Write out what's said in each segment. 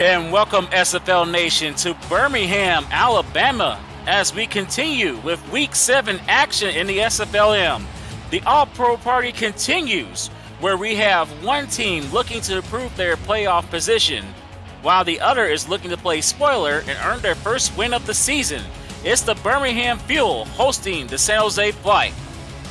And welcome SFL Nation to Birmingham, Alabama, as we continue with Week 7 action in the SFLm. The All-Pro Party continues, where we have one team looking to improve their playoff position, while the other is looking to play spoiler and earn their first win of the season. It's the Birmingham Fuel hosting the San Jose Flight.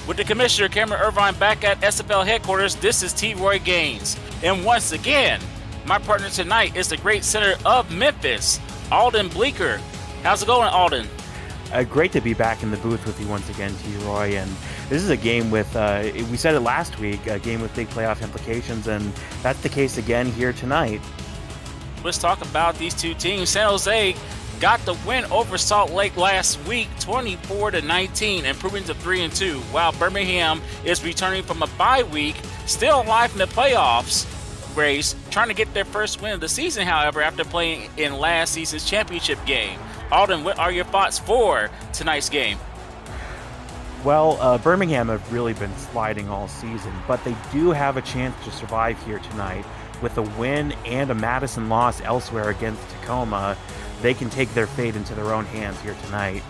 With the Commissioner Cameron Irvine back at SFL headquarters, this is T. Roy Gaines. And once again, my partner tonight is the great center of Memphis, Alden Bleeker. How's it going, Alden? Great to be back in the booth with you once again, T. Roy. And this is a game with, we said it last week, a game with big playoff implications, and that's the case again here tonight. Let's talk about these two teams. San Jose got the win over Salt Lake last week, 24-19, improving to 3-2, while Birmingham is returning from a bye week, still alive in the playoffs race, trying to get their first win of the season, however, after playing in last season's championship game. Alden, what are your thoughts for tonight's game? Well, Birmingham have really been sliding all season, but they do have a chance to survive here tonight. With a win and a Madison loss elsewhere against Tacoma, they can take their fate into their own hands here tonight.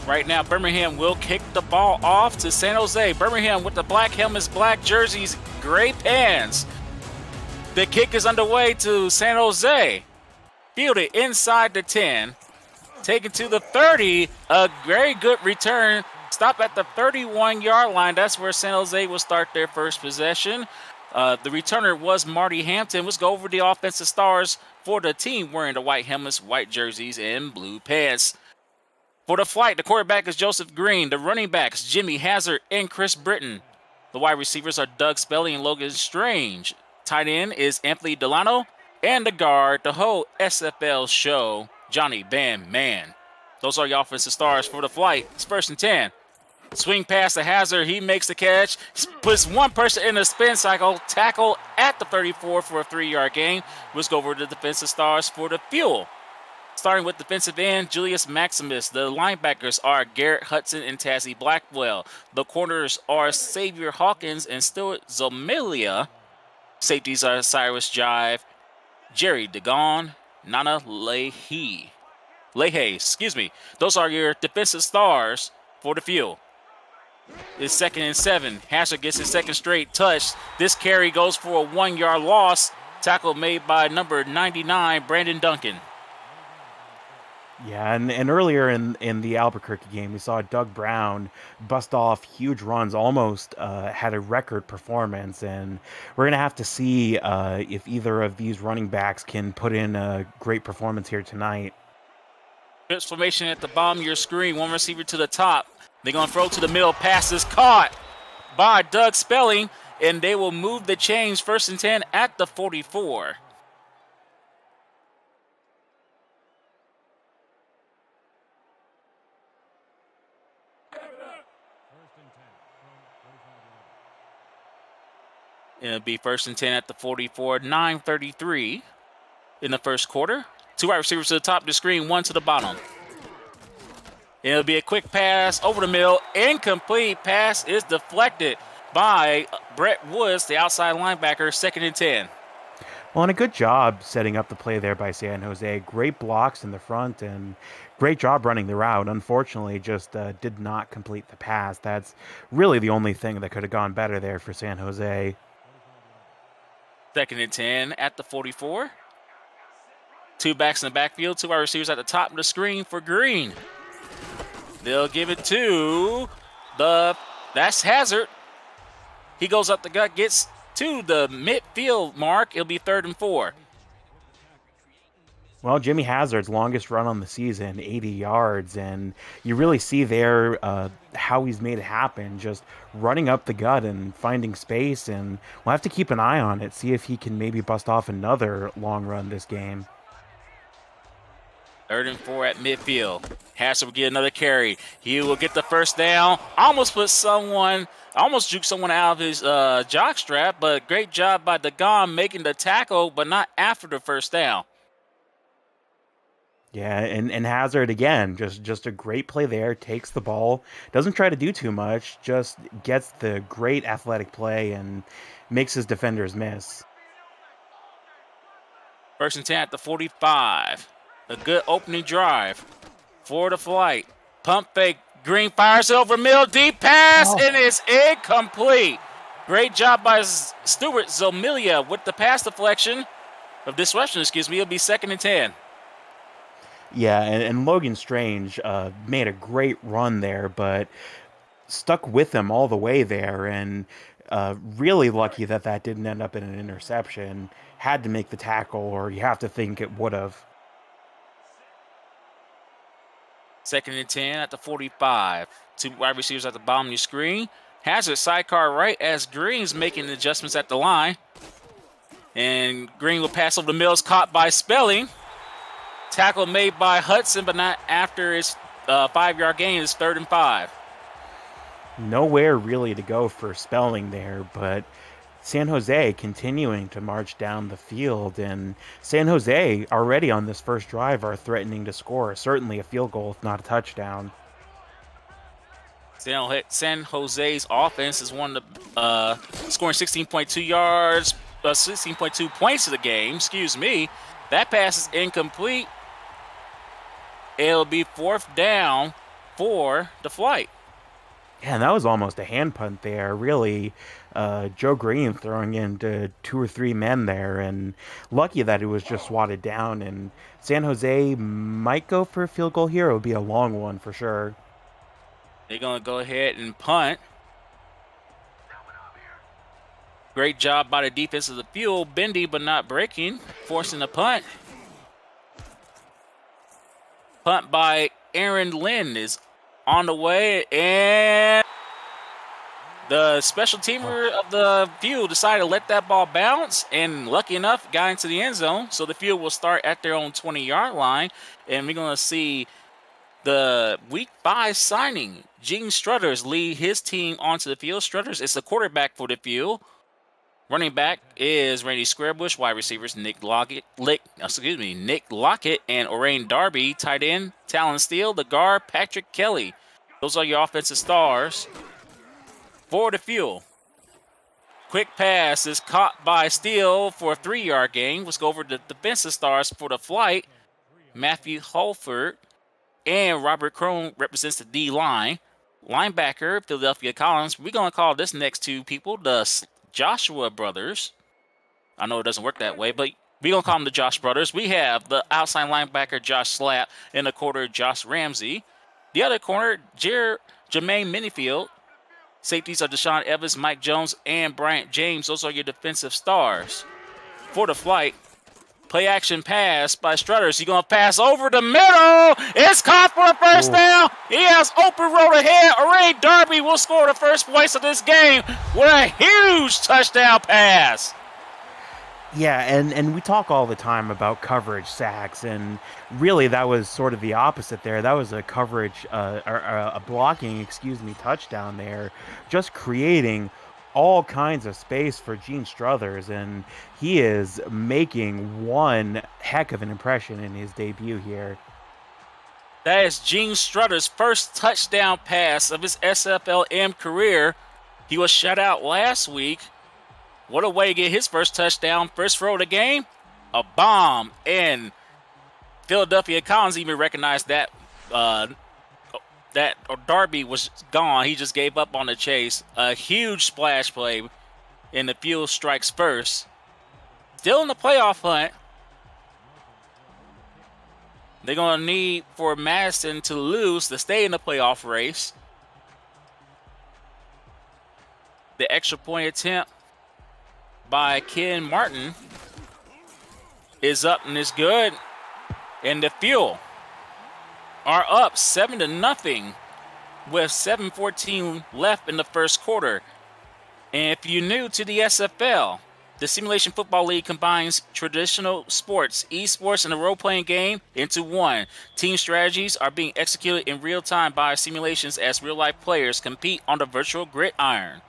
Right now, Birmingham will kick the ball off to San Jose. Birmingham with the black helmets, black jerseys, gray pants. The kick is underway to San Jose. Fielded inside the 10. Taken to the 30. A very good return. Stop at the 31-yard line. That's where San Jose will start their first possession. The returner was Marty Hampton. Let's go over the offensive stars for the team wearing the white helmets, white jerseys, and blue pants. For the Flight, the quarterback is Joseph Green. The running backs, Jimmy Hazard and Chris Britton. The wide receivers are Doug Spelling and Logan Strange. Tight end is Anthony Delano. And the guard, the whole SFL show, Johnny Van Man. Those are your offensive stars for the Flight. It's 1st and 10. Swing pass to Hazard. He makes the catch. Puts one person in the spin cycle. Tackle at the 34 for a 3-yard gain. Let's go over to the defensive stars for the Fuel. Starting with defensive end, Julius Maximus. The linebackers are Garrett Hudson and Tazzy Blackwell. The corners are Xavier Hawkins and Stuart Zomilia. Safeties are Cyrus Jive, Jerry Dagon, Nana Leahy. Those are your defensive stars for the Fuel. It's 2nd and 7. Hazard gets his second straight touch. This carry goes for a 1-yard loss. Tackle made by number 99, Brandon Duncan. Yeah, and earlier in the Albuquerque game, we saw Doug Brown bust off huge runs, almost had a record performance, and we're going to have to see if either of these running backs can put in a great performance here tonight. Trips formation at the bottom of your screen, one receiver to the top. They're going to throw to the middle, pass is caught by Doug Spelling, and they will move the chains 1st and 10 at the 44. It'll be 1st and 10 at the 44, 9:33 in the first quarter. 2 wide receivers to the top of the screen, 1 to the bottom. It'll be a quick pass over the middle. Incomplete pass is deflected by Brett Woods, the outside linebacker, 2nd and 10. Well, and a good job setting up the play there by San Jose. Great blocks in the front and great job running the route. Unfortunately, just did not complete the pass. That's really the only thing that could have gone better there for San Jose. 2nd and 10 at the 44. 2 backs in the backfield, 2 wide receivers at the top of the screen for Green. They'll give it to that's Hazard. He goes up the gut, gets to the midfield mark. It'll be 3rd and 4. Well, Jimmy Hazard's longest run on the season, 80 yards, and you really see there how he's made it happen, just running up the gut and finding space, and we'll have to keep an eye on it, see if he can maybe bust off another long run this game. 3rd and 4 at midfield. Hazard will get another carry. He will get the first down. Almost juked someone out of his jock strap, but great job by Dagon making the tackle, but not after the first down. Yeah, and Hazard, again, just a great play there, takes the ball, doesn't try to do too much, just gets the great athletic play and makes his defenders miss. First and 10 at the 45. A good opening drive for the flight. Pump fake. Green fires it over middle. Deep pass, and it's incomplete. Great job by Stuart Zomilia with the pass deflection of disruption, It'll be second and 10. Yeah, and Logan Strange made a great run there, but stuck with him all the way there, and really lucky that that didn't end up in an interception. Had to make the tackle, or you have to think it would have. Second and 10 at the 45. Two wide receivers at the bottom of your screen. Hazard sidecar right as Green's making adjustments at the line. And Green will pass over the Mills, caught by Spelling. Tackle made by Hudson, but not after his 5-yard gain. It's 3rd and 5. Nowhere really to go for Spelling there, but San Jose continuing to march down the field, and San Jose already on this first drive are threatening to score, certainly a field goal, if not a touchdown. San Jose's offense is one of the scoring 16.2 yards, 16.2 points of the game. That pass is incomplete. It'll be 4th down for the flight. Yeah, and that was almost a hand punt there. Really, Joe Green throwing into 2 or 3 men there, and lucky that it was just swatted down. And San Jose might go for a field goal here. It would be a long one for sure. They're going to go ahead and punt. Great job by the defense of the field. Bendy, but not breaking, forcing the punt. Punt by Aaron Lynn is on the way, and the special teamer of the field decided to let that ball bounce, and lucky enough, got into the end zone. So the field will start at their own 20-yard line, and we're going to see the Week 5 signing, Gene Struthers, lead his team onto the field. Struthers is the quarterback for the field. Running back is Randy Squarebush. Wide receivers Nick Lockett and Orain Darby. Tight end Talon Steele. The guard Patrick Kelly. Those are your offensive stars for the field. Quick pass is caught by Steele for a 3-yard gain. Let's go over to the defensive stars for the flight. Matthew Holford and Robert Crone represents the D-line. Linebacker Philadelphia Collins. We're going to call this next 2 people the Joshua brothers. I know it doesn't work that way, but we're going to call them the Josh brothers. We have the outside linebacker Josh Slapp and the corner Josh Ramsey. The other corner, Jermaine Minifield. Safeties are Deshaun Evans, Mike Jones, and Bryant James. Those are your defensive stars. For the flight, play action pass by Struthers. He's going to pass over the middle. It's caught for a first down. He has open road ahead. Orain Darby will score the first points of this game with a huge touchdown pass. Yeah, and we talk all the time about coverage sacks, and really that was sort of the opposite there. That was a coverage, or a blocking, touchdown there, just creating all kinds of space for Gene Struthers, and he is making one heck of an impression in his debut here. That is Gene Struthers' first touchdown pass of his SFLm career. He was shut out last week. What a way to get his first touchdown. First throw of the game, a bomb. And Philadelphia Collins even recognized that Darby was gone. He just gave up on the chase. A huge splash play, and the field strikes first. Still in the playoff hunt. They're going to need for Madison to lose to stay in the playoff race. The extra point attempt by Ken Martin is up and is good. And the Fuel are up 7-0 with 7:14 left in the first quarter. And if you're new to the SFL, the Simulation Football League combines traditional sports, esports, and a role-playing game into one. Team strategies are being executed in real time by simulations as real-life players compete on the virtual gridiron.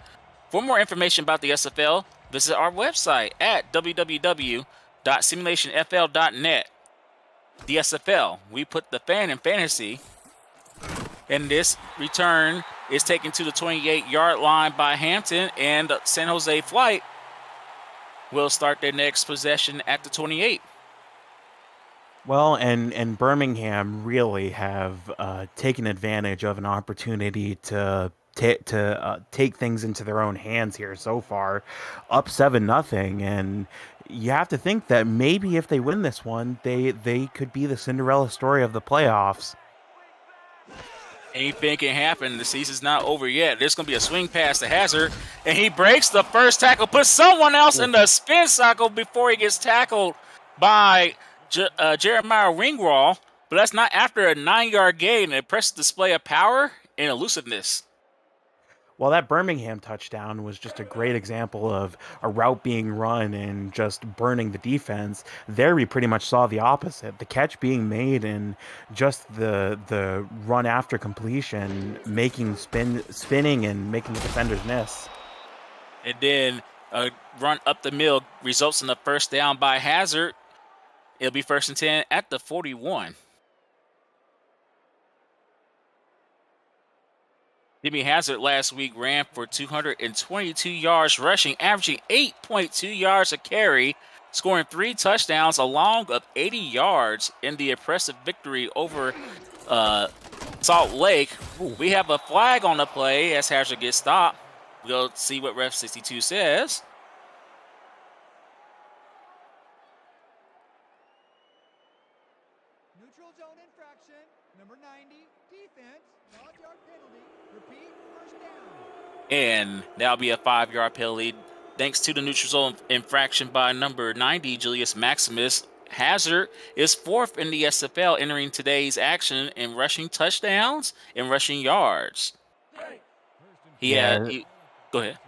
For more information about the SFL, visit our website at www.simulationfl.net. The SFL, we put the fan in fantasy. And this return is taken to the 28-yard line by Hampton, and the San Jose Flight will start their next possession at the 28. Well, and Birmingham really have taken advantage of an opportunity to take things into their own hands here so far, up 7-0, and you have to think that maybe if they win this one, they could be the Cinderella story of the playoffs. Anything can happen. The season's not over yet. There's going to be a swing pass to Hazard, and he breaks the first tackle, puts someone else in the spin cycle before he gets tackled by Jeremiah Ringwall. But that's not after a 9-yard gain. An impressive display of power and elusiveness. Well, that Birmingham touchdown was just a great example of a route being run and just burning the defense. There, we pretty much saw the opposite. The catch being made and just the run after completion, making spinning and making the defenders miss. And then a run up the middle results in a first down by Hazard. It'll be 1st and 10 at the 41. Jimmy Hazard last week ran for 222 yards rushing, averaging 8.2 yards a carry, scoring 3 touchdowns along of 80 yards in the impressive victory over Salt Lake. We have a flag on the play as Hazard gets stopped. We'll see what Ref 62 says. Neutral zone infraction, number 90, defense, 5-yard penalty, repeat, first down. And that'll be a 5-yard penalty. Thanks to the neutral zone infraction by number 90, Julius Maximus. Hazard is 4th in the SFL, entering today's action in rushing touchdowns and rushing yards. Go ahead.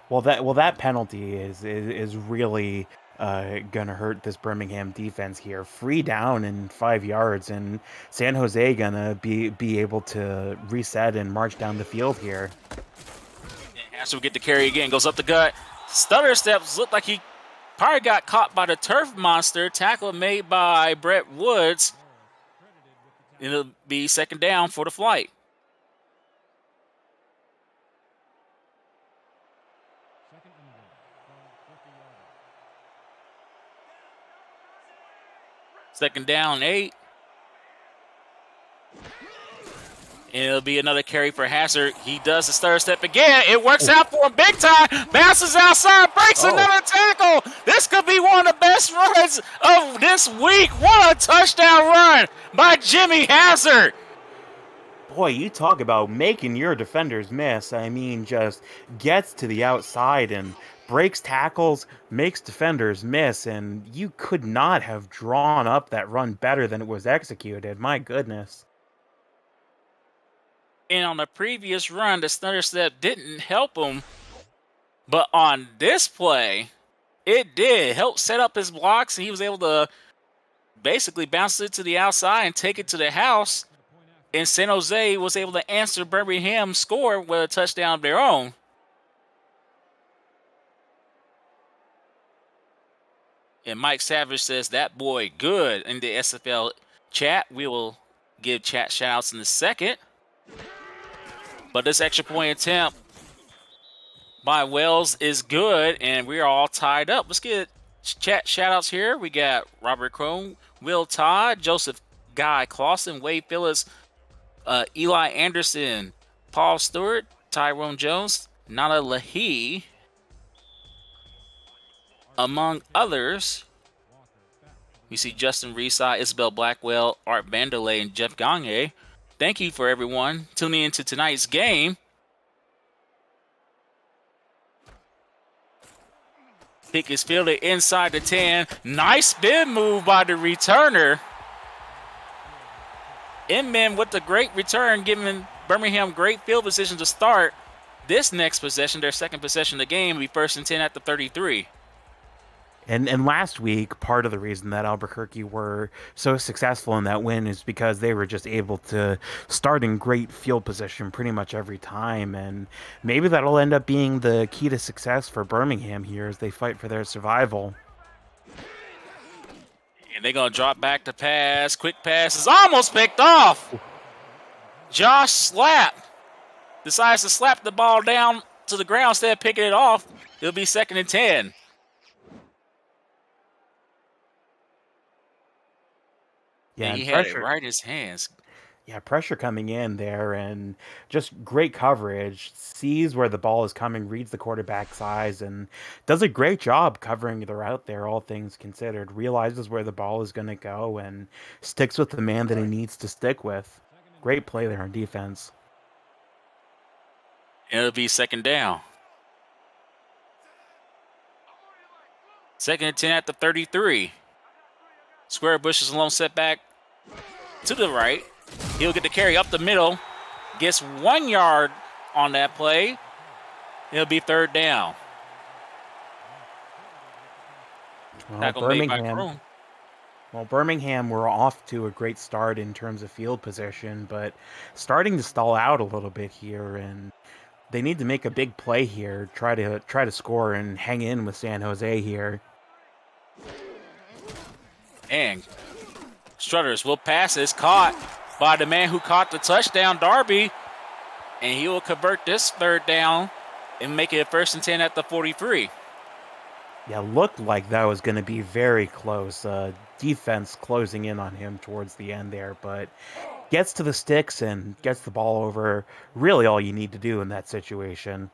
Well, that penalty is really gonna hurt this Birmingham defense here. Free down and 5 yards, and San Jose gonna be able to reset and march down the field here. And Hazard will get the carry again. Goes up the gut. Stutter steps. Looked like he probably got caught by the turf monster. Tackle made by Brett Woods. It'll be 2nd down for the flight. Second down, 8. And it'll be another carry for Hazard. He does the stutter step again. It works out for him big time. Bounces outside, breaks another tackle. This could be one of the best runs of this week. What a touchdown run by Jimmy Hazard. Boy, you talk about making your defenders miss. I mean, just gets to the outside and breaks tackles, makes defenders miss, and you could not have drawn up that run better than it was executed. My goodness. And on the previous run, the stutter step didn't help him. But on this play, it did help set up his blocks, and he was able to basically bounce it to the outside and take it to the house. And San Jose was able to answer Birmingham's score with a touchdown of their own. And Mike Savage says, that boy good in the SFL chat. We will give chat shout-outs in a second. But this extra point attempt by Wells is good, and we're all tied up. Let's get chat shout-outs here. We got Robert Crone, Will Todd, Joseph Guy Clausen, Wade Phillips, Eli Anderson, Paul Stewart, Tyrone Jones, Nana Lahee, among others. We see Justin Reside, Isabel Blackwell, Art Vanderlei, and Jeff Gagne. Thank you for everyone tuning into tonight's game. Kick is fielded inside the 10. Nice spin move by the returner. Inman with the great return, giving Birmingham great field position to start this next possession. Their second possession of the game will be 1st and 10 at the 33. And last week, part of the reason that Albuquerque were so successful in that win is because they were just able to start in great field position pretty much every time. And maybe that'll end up being the key to success for Birmingham here as they fight for their survival. And they're going to drop back to pass. Quick pass is almost picked off. Josh Slap decides to slap the ball down to the ground instead of picking it off. It'll be 2nd and 10. Yeah, And and he had it pressure. right in his hands. Yeah, pressure coming in there and just great coverage. Sees where the ball is coming, reads the quarterback's eyes, and does a great job covering the route there, all things considered. Realizes where the ball is going to go and sticks with the man that he needs to stick with. Great play there on defense. And it'll be second down. 2nd and 10 at the 33. Square Bush is alone setback to the right. He'll get the carry up the middle. Gets 1 yard on that play. It'll be third down. Well, Tackle made by Kroon. Birmingham were off to a great start in terms of field position, but starting to stall out a little bit here, and they need to make a big play here, try to score and hang in with San Jose here. And Strutters will pass this, caught by the man who caught the touchdown, Darby. And he will convert this third down and make it 1st and 10 at the 43. Yeah, looked like that was going to be very close. Defense closing in on him towards the end there, but gets to the sticks and gets the ball over. Really all you need to do in that situation.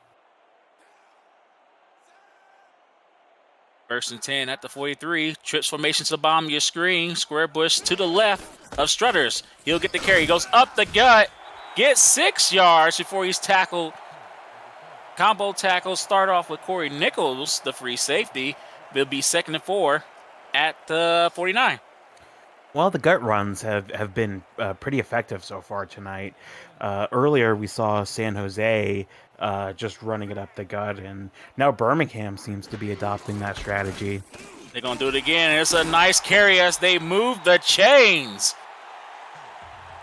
1st and 10 at the 43. Trips formation to bomb your screen. Square Bush to the left of Strutters. He'll get the carry. He goes up the gut. Gets 6 yards before he's tackled. Combo tackle. Start off with Corey Nichols, the free safety. It'll be 2nd and 4 at the 49. Well, the gut runs have been pretty effective so far tonight. Earlier, we saw San Jose just running it up the gut, and now Birmingham seems to be adopting that strategy. They're going to do it again. It's a nice carry as they move the chains.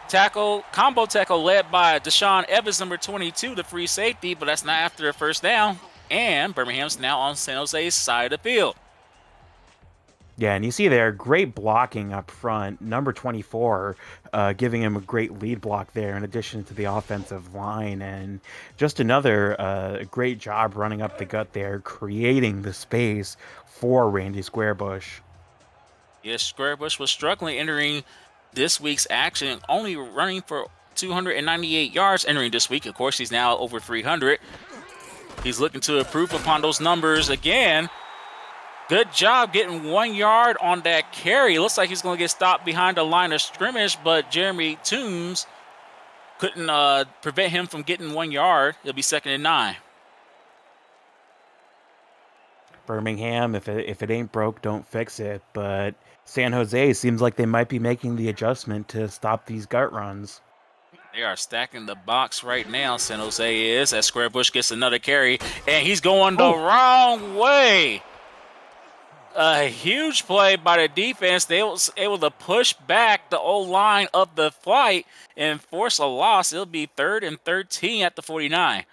Combo tackle led by Deshaun Evans, number 22, the free safety, but that's not after a first down. And Birmingham's now on San Jose's side of the field. Yeah, and you see there, great blocking up front. Number 24 giving him a great lead block there in addition to the offensive line. And just another great job running up the gut there, creating the space for Randy Squarebush. Yes, Squarebush was struggling entering this week's action, only running for 298 yards entering this week. Of course, he's now over 300. He's looking to improve upon those numbers again. Good job getting 1 yard on that carry. Looks like he's going to get stopped behind the line of scrimmage, but Jeremy Toombs couldn't prevent him from getting 1 yard. It'll be 2nd and 9. Birmingham, if it ain't broke, don't fix it. But San Jose seems like they might be making the adjustment to stop these gut runs. They are stacking the box right now, San Jose is, as Squarebush gets another carry, and he's going the wrong way. A huge play by the defense. They was able to push back the O-line of the flight and force a loss. It'll be 3rd and 13 at the 49.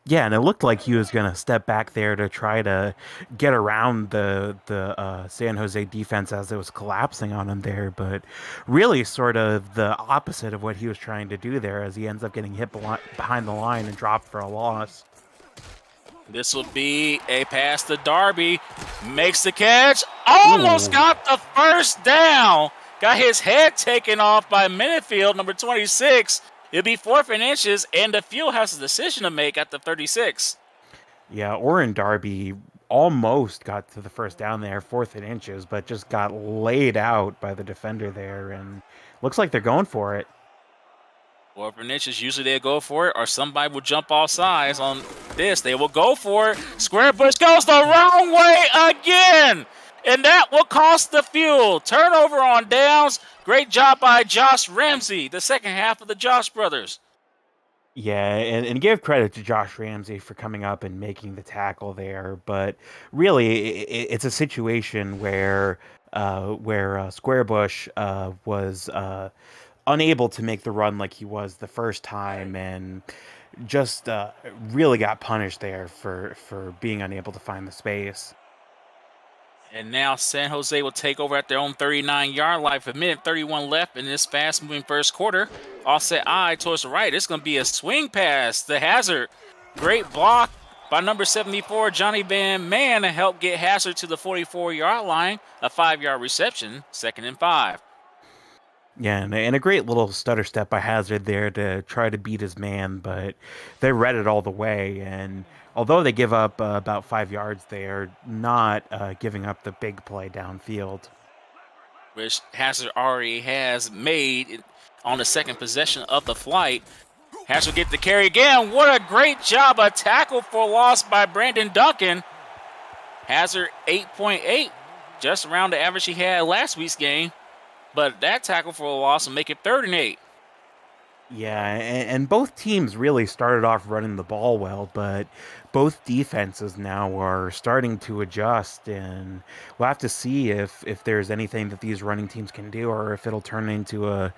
Yeah, and it looked like he was going to step back there to try to get around the San Jose defense as it was collapsing on him there, but really sort of the opposite of what he was trying to do there as he ends up getting hit behind the line and dropped for a loss. This will be a pass to Darby. Makes the catch. Almost got the first down. Got his head taken off by Minifield, number 26. It'll be 4th and inches, and the field has a decision to make at the 36. Yeah, Oren Darby almost got to the first down there, 4th and inches, but just got laid out by the defender there, and looks like they're going for it. 4th and inches, usually they'll go for it, or somebody will jump off sides on this. They will go for it. Squarebush goes the wrong way again, and that will cost the field. Turnover on downs. Great job by Josh Ramsey, the second half of the Josh brothers. Yeah, and give credit to Josh Ramsey for coming up and making the tackle there, but really it's a situation where Squarebush was unable to make the run like he was the first time, and just really got punished there for being unable to find the space. And now San Jose will take over at their own 39-yard line. A minute 31 left in this fast-moving first quarter. Offset eye towards the right. It's going to be a swing pass to Hazard. Great block by number 74, Johnny Van Man, to help get Hazard to the 44-yard line. A 5-yard reception, 2nd and 5. Yeah, and a great little stutter step by Hazard there to try to beat his man, but they read it all the way. And although they give up about 5 yards, they are not giving up the big play downfield. which Hazard already has made on the second possession of the flight. Hazard get the carry again. What a great job. A tackle for loss by Brandon Duncan. Hazard 8.8, just around the average he had last week's game. But that tackle for a loss will make it 3rd and 8. Yeah, and both teams really started off running the ball well, but both defenses now are starting to adjust, and we'll have to see if there's anything that these running teams can do, or if it'll turn into a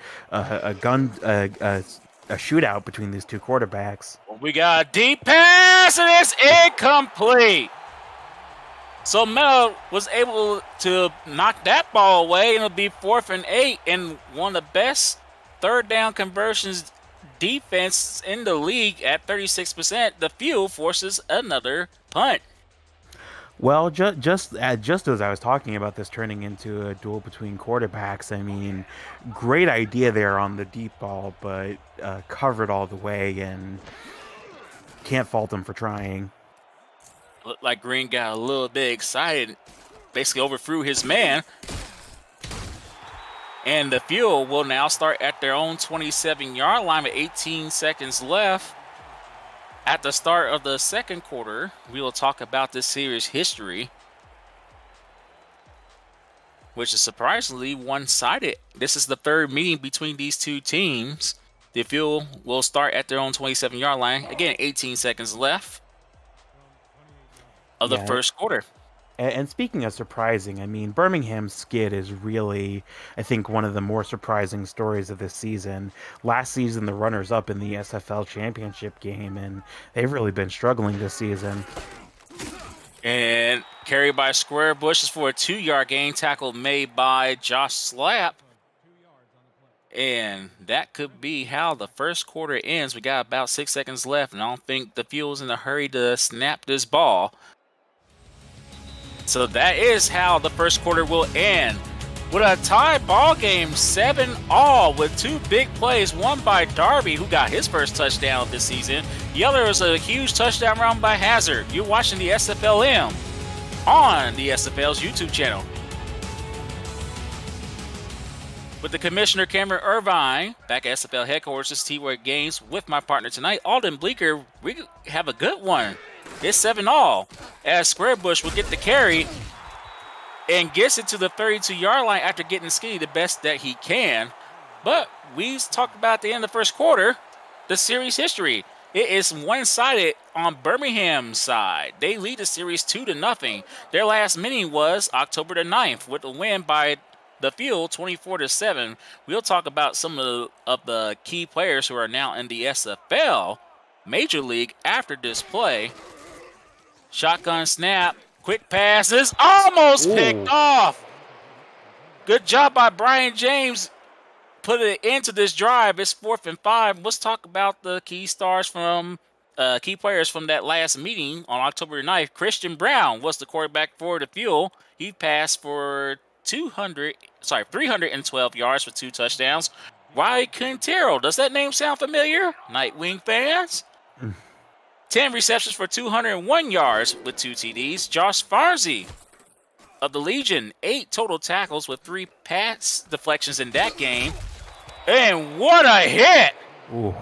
shootout between these two quarterbacks. We got a deep pass, and it's incomplete. So Melo was able to knock that ball away, and it'll be 4th and 8, and one of the best third down conversions defense in the league at 36%. The field forces another punt. Well, just as I was talking about this turning into a duel between quarterbacks, I mean, great idea there on the deep ball, but covered all the way, and can't fault them for trying. Looked like Green got a little bit excited, basically overthrew his man. And the field will now start at their own 27-yard line with 18 seconds left. At the start of the second quarter, we will talk about this series' history, which is surprisingly one-sided. This is the third meeting between these two teams. The field will start at their own 27-yard line. Again, 18 seconds left of the first quarter. And speaking of surprising, I mean, Birmingham's skid is really, I think, one of the more surprising stories of this season. Last season, the runners-up in the SFL championship game, and they've really been struggling this season. And carried by Square Bushes for a 2-yard gain, tackle made by Josh Slapp. And that could be how the first quarter ends. We got about 6 seconds left, and I don't think the field's in a hurry to snap this ball. So that is how the first quarter will end. With a tie ball game, 7-all with 2 big plays, one by Darby, who got his first touchdown this season. The other was a huge touchdown run by Hazard. You're watching the SFLm on the SFL's YouTube channel. With the Commissioner Cameron Irvine back at SFL headquarters, this is T-Roy Games with my partner tonight, Alden Bleeker. We have a good one. It's 7-all as Squarebush will get the carry and gets it to the 32-yard line after getting skinny the best that he can. But we talked about at the end of the first quarter, the series history. It is one-sided on Birmingham's side. They lead the series 2-0. Their last meeting was October the 9th with a win by the field 24-7. We'll talk about some of the key players who are now in the SFL Major League after this play. Shotgun snap, quick passes, almost picked off. Good job by Brian James putting it into this drive. It's 4th and 5. Let's talk about the key players from that last meeting on October 9th. Christian Brown was the quarterback for the Fuel. He passed for 312 yards for 2 touchdowns. Riley Quintero, does that name sound familiar? Nightwing fans? 10 receptions for 201 yards with 2 TDs. Josh Farzy of the Legion, 8 total tackles with 3 pass deflections in that game. And what a hit! Ooh.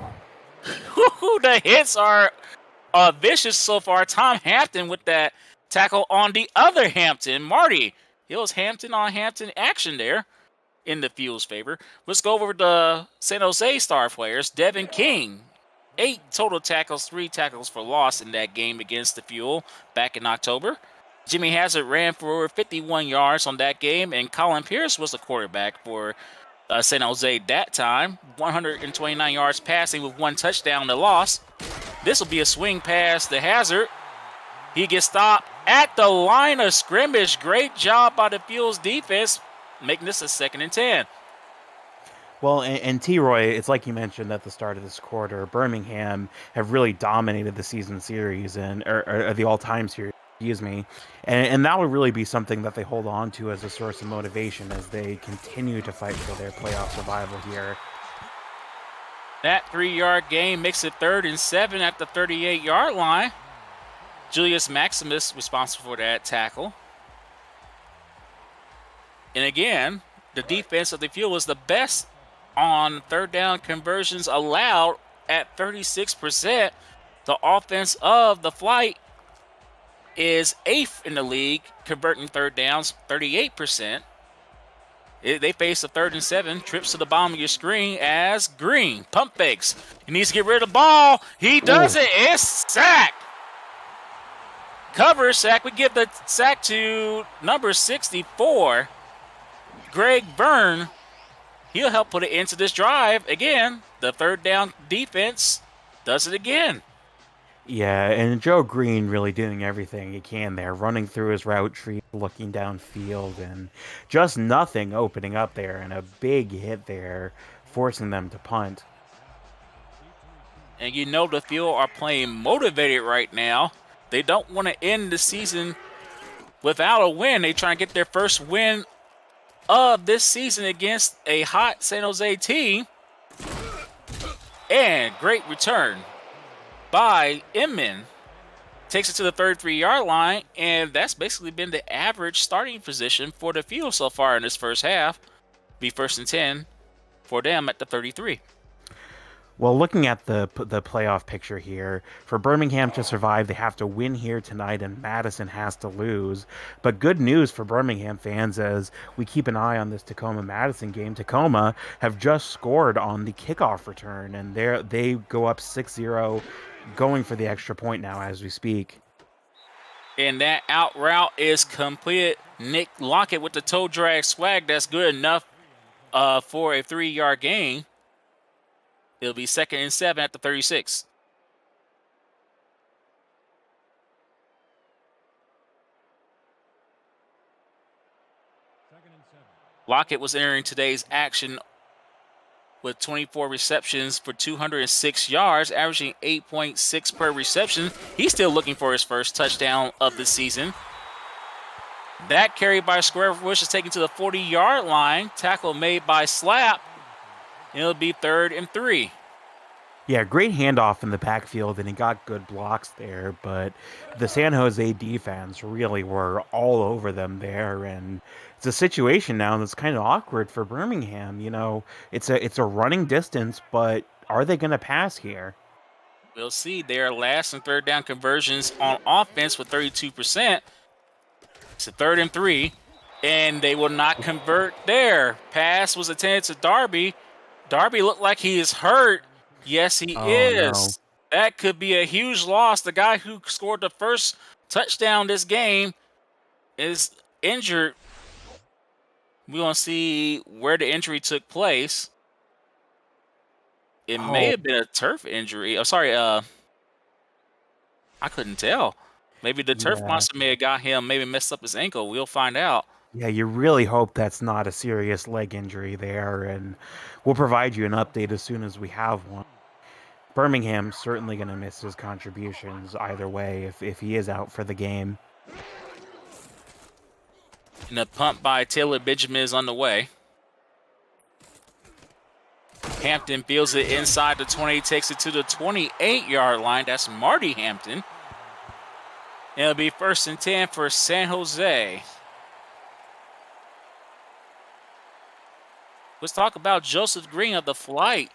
The hits are vicious so far. Tom Hampton with that tackle on the other Hampton. Marty, it was Hampton on Hampton action there in the Field's favor. Let's go over the San Jose star players. Devin King, 8 total tackles, 3 tackles for loss in that game against the Fuel back in October. Jimmy Hazard ran for 51 yards on that game, and Colin Pierce was the quarterback for San Jose that time. 129 yards passing with 1 touchdown to loss. This will be a swing pass to Hazard. He gets stopped at the line of scrimmage. Great job by the Fuel's defense, making this a 2nd and 10. Well, and T-Roy, it's like you mentioned at the start of this quarter, Birmingham have really dominated the season series or the all-time series. Excuse me. And that would really be something that they hold on to as a source of motivation as they continue to fight for their playoff survival here. That 3-yard gain makes it 3rd and 7 at the 38-yard line. Julius Maximus responsible for that tackle. And again, the defense of the Fuel is the best on 3rd down conversions allowed at 36%. The offense of the Flight is 8th in the league, converting 3rd downs, 38%. They face a 3rd and 7, trips to the bottom of your screen as Green pump fakes. He needs to get rid of the ball. He does it. It's sacked. Cover sack. We give the sack to number 64, Greg Byrne. He'll help put it into this drive. Again, the 3rd down defense does it again. Yeah, and Joe Green really doing everything he can there, running through his route tree, looking downfield, and just nothing opening up there, and a big hit there, forcing them to punt. And you know the Fuel are playing motivated right now. They don't want to end the season without a win. They try and get their first win of this season against a hot San Jose team. And great return by Inman. Takes it to the 33-yard line, and that's basically been the average starting position for the Fuel so far in this first half. Be 1st and 10 for them at the 33. Well, looking at the playoff picture here, for Birmingham to survive, they have to win here tonight, and Madison has to lose. But good news for Birmingham fans as we keep an eye on this Tacoma-Madison game. Tacoma have just scored on the kickoff return, and they go up 6-0, going for the extra point now as we speak. And that out route is completed. Nick Lockett with the toe drag swag. That's good enough for a 3-yard gain. It'll be 2nd and 7 at the 36. Lockett was entering today's action with 24 receptions for 206 yards, averaging 8.6 per reception. He's still looking for his first touchdown of the season. That carry by Squarebush is taken to the 40-yard line. Tackle made by Slap. It'll be 3rd and 3. Yeah, great handoff in the backfield, and he got good blocks there, but the San Jose defense really were all over them there, and it's a situation now that's kind of awkward for Birmingham. You know, it's a running distance, but are they going to pass here? We'll see. They are last in 3rd down conversions on offense with 32%. It's a 3rd and 3, and they will not convert there. Pass was intended to Darby. Darby looked like he is hurt. Yes, he is. No. That could be a huge loss. The guy who scored the first touchdown this game is injured. We want to see where the injury took place. It may have been a turf injury. Oh, sorry. I couldn't tell. Maybe the turf monster may have got him, maybe messed up his ankle. We'll find out. Yeah, you really hope that's not a serious leg injury there, and we'll provide you an update as soon as we have one. Birmingham's certainly going to miss his contributions either way if he is out for the game. And the punt by Taylor Benjamin is on the way. Hampton fields it inside the 20, takes it to the 28-yard line. That's Marty Hampton. And it'll be 1st and 10 for San Jose. Let's talk about Joseph Green of the Flight.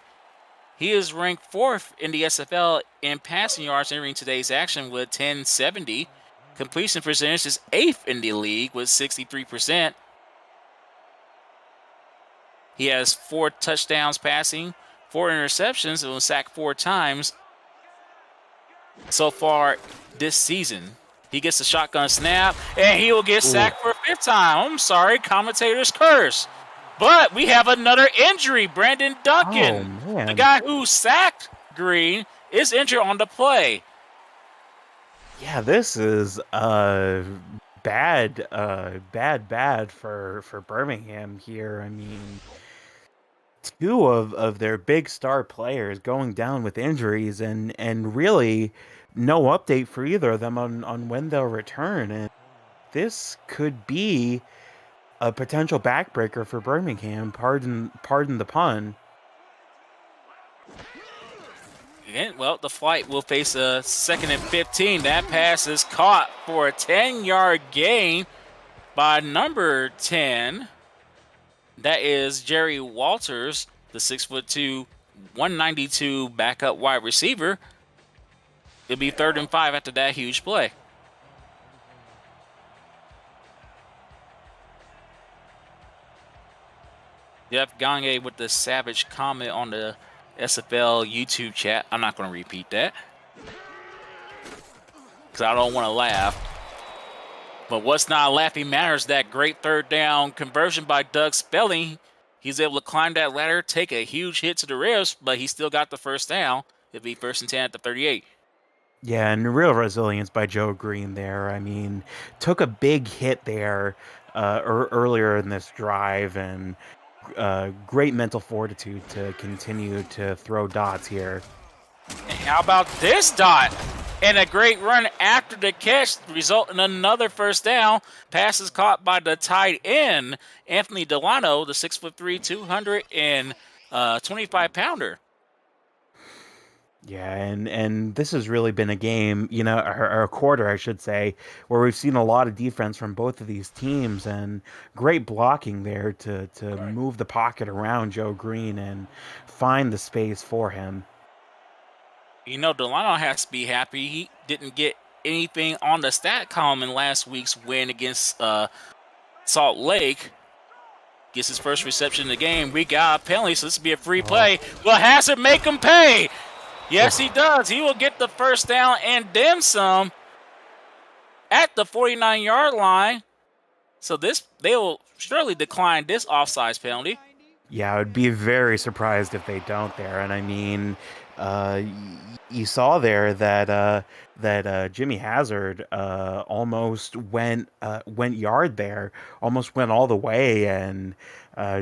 He is ranked 4th in the SFL in passing yards entering today's action with 1070. Completion percentage is 8th in the league with 63%. He has 4 touchdowns passing, 4 interceptions, and was sacked 4 times so far this season. He gets the shotgun snap, and he will get sacked for a 5th time. I'm sorry, commentator's curse. But we have another injury. Brandon Duncan, the guy who sacked Green, is injured on the play. Yeah, this is bad for Birmingham here. I mean, 2 of their big star players going down with injuries, and really no update for either of them on when they'll return, and this could be a potential backbreaker for Birmingham. Pardon the pun. And, well, the flight will face a 2nd and 15. That pass is caught for a 10-yard gain by number 10. That is Jerry Walters, the 6'2", 192 backup wide receiver. It'll be 3rd and 5 after that huge play. Jeff Gagne with the savage comment on the SFL YouTube chat. I'm not going to repeat that because I don't want to laugh. But what's not laughing matters. That great 3rd down conversion by Doug Spelling. He's able to climb that ladder, take a huge hit to the ribs, but he still got the 1st down. It'll be 1st and 10 at the 38. Yeah, and real resilience by Joe Green there. I mean, took a big hit there earlier in this drive, and great mental fortitude to continue to throw dots here. And how about this dot? And a great run after the catch, resulting in another 1st down. Pass is caught by the tight end, Anthony Delano, the 6'3", 225-pounder. Yeah, and this has really been a game, or a quarter, I should say, where we've seen a lot of defense from both of these teams, and great blocking there to move the pocket around Joe Green and find the space for him. Delano has to be happy. He didn't get anything on the stat column in last week's win against Salt Lake. Gets his first reception in the game. We got a penalty, so this will be a free play. Will Hazard make him pay? Yes, he does. He will get the 1st down and then some at the 49-yard line. So they will surely decline this offsides penalty. Yeah, I would be very surprised if they don't there. And I mean, you saw there that Jimmy Hazard almost went yard there, almost went all the way, and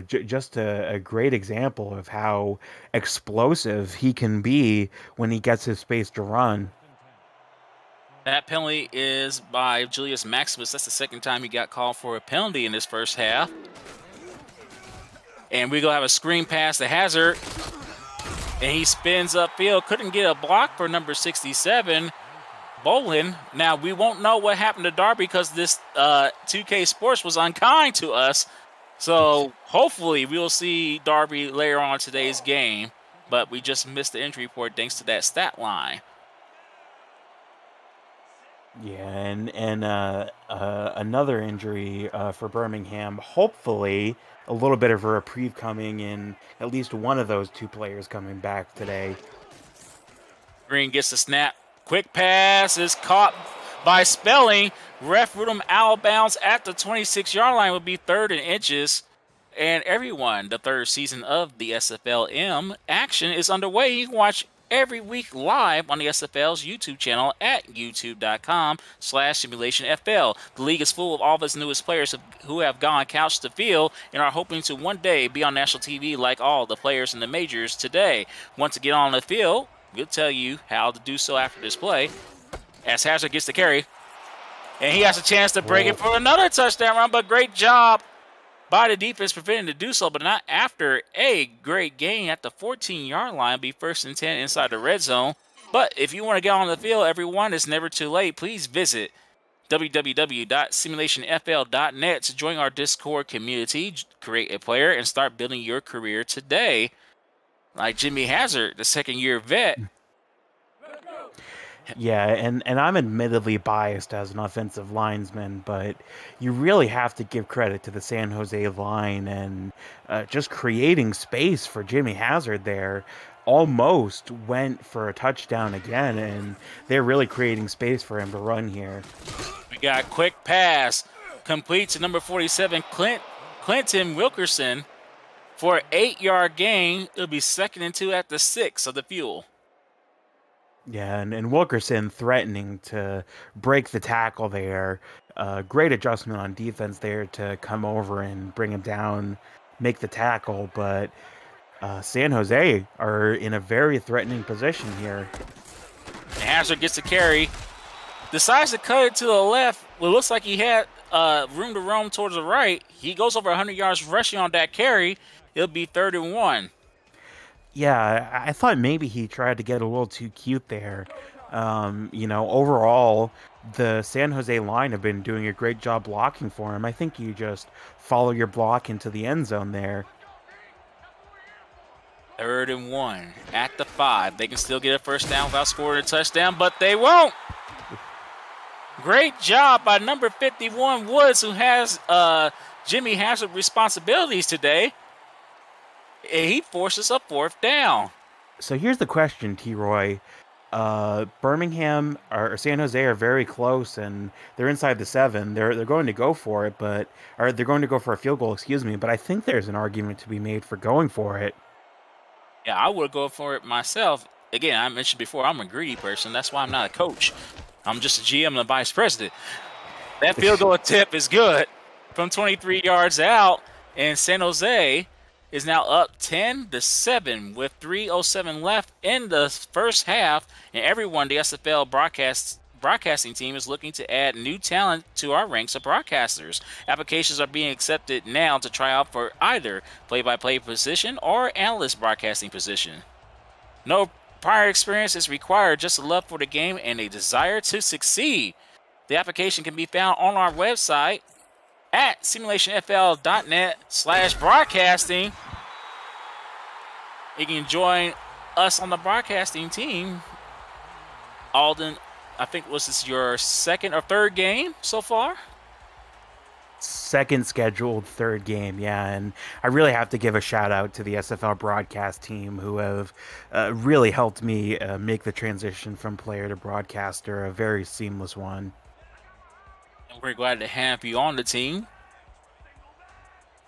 just a great example of how explosive he can be when he gets his space to run. That penalty is by Julius Maximus. That's the 2nd time he got called for a penalty in this 1st half. And we're going to have a screen pass to Hazard. And he spins upfield. Couldn't get a block for number 67, Bolin. Now, we won't know what happened to Darby because this 2K Sports was unkind to us. So, hopefully, we'll see Darby later on in today's game. But we just missed the injury report thanks to that stat line. Yeah, and another injury for Birmingham. Hopefully, a little bit of a reprieve coming in, at least one of those 2 players coming back today. Green gets the snap. Quick pass is caught by Spelling. Ref ruled him out of bounds at the 26-yard line. Would be 3rd and inches. And everyone, the 3rd season of the SFLm action is underway. You can watch every week live on the SFL's YouTube channel at youtube.com/SimulationFL. The league is full of all of its newest players who have gone couch to field and are hoping to one day be on national TV like all the players in the majors today. Want to get on the field? We'll tell you how to do so after this play. As Hazard gets the carry, and he has a chance to break it for another touchdown run, but great job by the defense preventing to do so, but not after a great gain at the 14-yard line. Be 1st and 10 inside the red zone. But if you want to get on the field, everyone, it's never too late. Please visit www.simulationfl.net to join our Discord community, create a player, and start building your career today. Like Jimmy Hazard, the 2nd-year vet. Yeah, and I'm admittedly biased as an offensive linesman, but you really have to give credit to the San Jose line and just creating space for Jimmy Hazard there. Almost went for a touchdown again, and they're really creating space for him to run here. We got a quick pass, complete to number 47, Clinton Wilkerson for an 8-yard gain. It'll be 2nd and 2 at the 6 of the Fuel. Yeah, and Wilkerson threatening to break the tackle there. Great adjustment on defense there to come over and bring him down, make the tackle. But San Jose are in a very threatening position here. Hazard gets the carry. Decides to cut it to the left. Well, it looks like he had room to roam towards the right. He goes over 100 yards rushing on that carry. It'll be 3rd and 1. Yeah, I thought maybe he tried to get a little too cute there. Overall, the San Jose line have been doing a great job blocking for him. I think you just follow your block into the end zone there. 3rd and 1 at the 5. They can still get a first down without scoring a touchdown, but they won't. Great job by number 51, Woods, who has Jimmy Hazard responsibilities today. And he forces a 4th down. So here's the question, T-Roy. Birmingham or San Jose are very close, and they're inside the 7. They're going to go for it, or they're going to go for a field goal, excuse me. But I think there's an argument to be made for going for it. Yeah, I would go for it myself. Again, I mentioned before, I'm a greedy person. That's why I'm not a coach. I'm just a GM and a vice president. That field goal attempt is good from 23 yards out, and San Jose is now up 10-7 with 3:07 left in the first half, and everyone, the SFL broadcasting team, is looking to add new talent to our ranks of broadcasters. Applications are being accepted now to try out for either play-by-play position or analyst broadcasting position. No prior experience is required, just a love for the game and a desire to succeed. The application can be found on our website at simulationfl.net/broadcasting. You can join us on the broadcasting team. Alden, I think was this your 2nd or 3rd game so far? Second scheduled 3rd game, yeah, and I really have to give a shout out to the SFL broadcast team who have really helped me make the transition from player to broadcaster a very seamless one. And we're glad to have you on the team.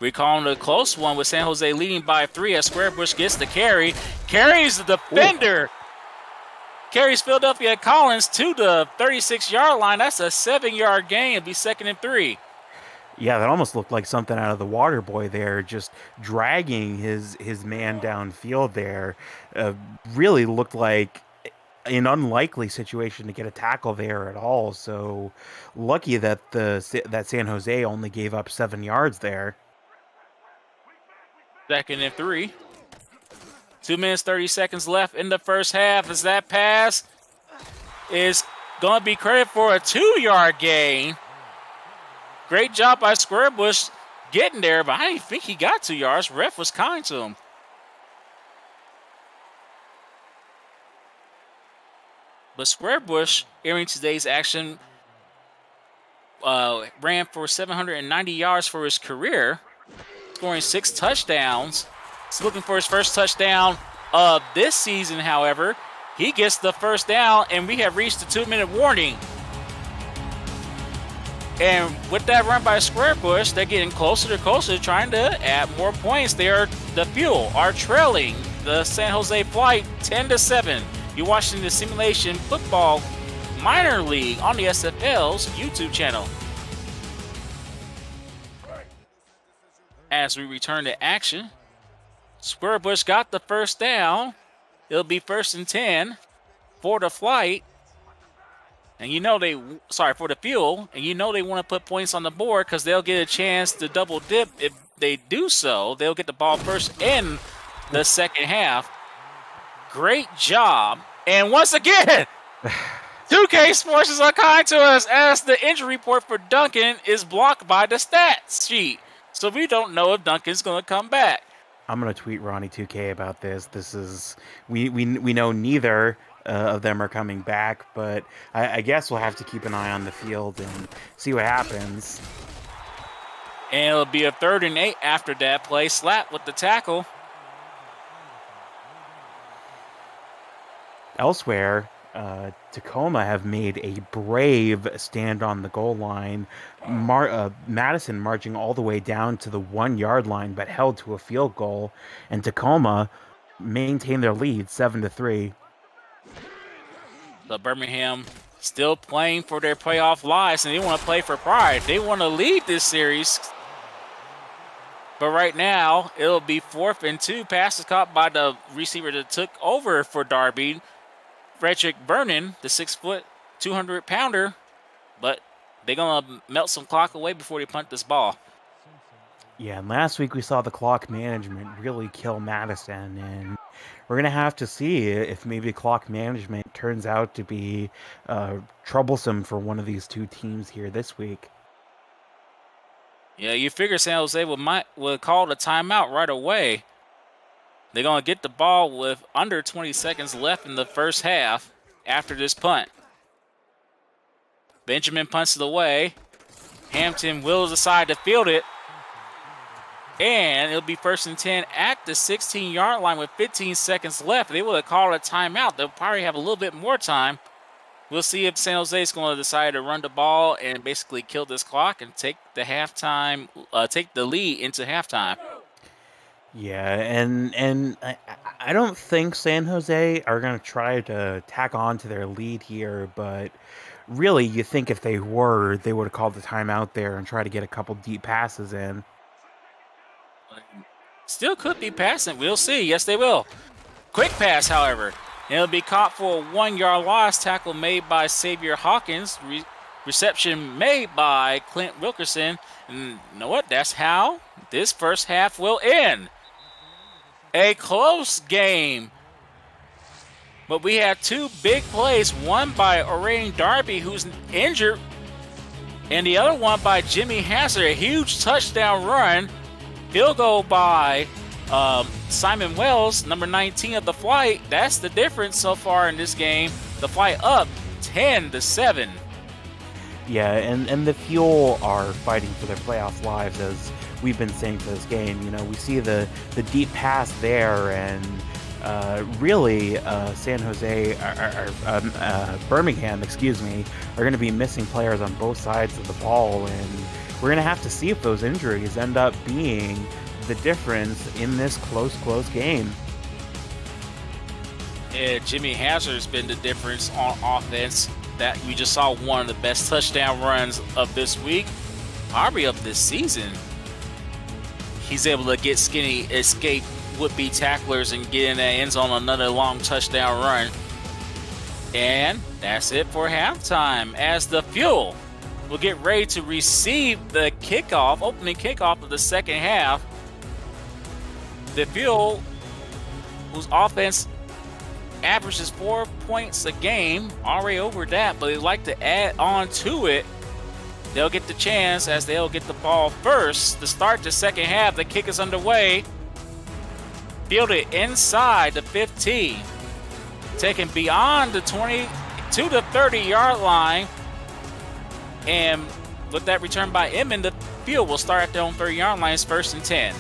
We're calling it a close one with San Jose leading by 3 as Squarebush gets the carry. Carries the defender. Ooh. Carries Philadelphia Collins to the 36-yard line. That's a 7-yard gain. It'll be 2nd and 3. Yeah, that almost looked like something out of the Water Boy there, just dragging his man downfield there. Really looked like an unlikely situation to get a tackle there at all. So lucky that that San Jose only gave up 7 yards there. 2nd and 3. 2 minutes, 30 seconds left in the first half as that pass is going to be credited for a 2-yard gain. Great job by Squarebush getting there, but I didn't think he got 2 yards. Ref was kind to him. But Squarebush, entering today's action, ran for 790 yards for his career, scoring 6 touchdowns. He's looking for his first touchdown of this season, however. He gets the first down, and we have reached the 2-minute warning. And with that run by Squarebush, they're getting closer to closer, trying to add more points. The Fuel are trailing the San Jose Flight 10-7. You're watching the Simulation Football Minor League on the SFL's YouTube channel. As we return to action, Squarebush got the first down. It'll be 1st and 10 for the Flight. And for the Fuel, and they want to put points on the board because they'll get a chance to double dip. If they do so, they'll get the ball first in the second half. Great job. And once again, 2K Sports is unkind to us as the injury report for Duncan is blocked by the stats sheet. So we don't know if Duncan's going to come back. I'm going to tweet Ronnie 2K about this. We know neither of them are coming back, but I guess we'll have to keep an eye on the field and see what happens. And it'll be a 3rd and 8 after that play. Slap with the tackle. Elsewhere, Tacoma have made a brave stand on the goal line. Madison marching all the way down to the 1-yard line, but held to a field goal. And Tacoma maintained their lead 7-3. The Birmingham still playing for their playoff lives, and they want to play for pride. They want to lead this series. But right now, it'll be 4th and 2. Passes caught by the receiver that took over for Darby. Frederick Vernon, the 6', 200-pounder, but they're gonna melt some clock away before they punt this ball. Yeah, and last week we saw the clock management really kill Madison, and we're gonna have to see if maybe clock management turns out to be troublesome for one of these two teams here this week. Yeah, you figure San Jose would call the timeout right away. They're gonna get the ball with under 20 seconds left in the first half after this punt. Benjamin punts it away. Hampton wills aside to field it. And it'll be 1st and 10 at the 16-yard line with 15 seconds left. They will have called a timeout. They'll probably have a little bit more time. We'll see if San Jose is going to decide to run the ball and basically kill this clock and take the lead into halftime. Yeah, and I don't think San Jose are going to try to tack on to their lead here, but really you think if they were, they would have called the timeout there and try to get a couple deep passes in. Still could be passing. We'll see. Yes, they will. Quick pass, however. And it'll be caught for a 1-yard loss. Tackle made by Xavier Hawkins. Reception made by Clint Wilkerson. And you know what? That's how this first half will end. A close game. But we have two big plays. One by Orain Darby, who's injured. And the other one by Jimmy Hazard. A huge touchdown run. Field goal by Simon Wells, number 19 of the Flight. That's the difference so far in this game. The Flight up 10-7. Yeah, and the Fuel are fighting for their playoff lives, as we've been saying for this game. You know, we see the deep pass there, and really San Jose, Birmingham, are going to be missing players on both sides of the ball, and we're going to have to see if those injuries end up being the difference in this close game. Yeah, Jimmy Hazard's been the difference on offense. That we just saw one of the best touchdown runs of this week, probably of this season. He's able to get skinny, escape would-be tacklers, and get in that end zone on another long touchdown run. And that's it for halftime, as the Fuel will get ready to receive the kickoff, opening kickoff of the second half. The Fuel, whose offense averages 4 points a game, already over that, but they'd like to add on to it. They'll get the chance as they'll get the ball first to start the second half. The kick is underway. Fielded inside the 15. Taken beyond the 20 to the 30-yard line. And with that return by Inman, the Fuel will start at their own 30-yard line. It's 1st and 10.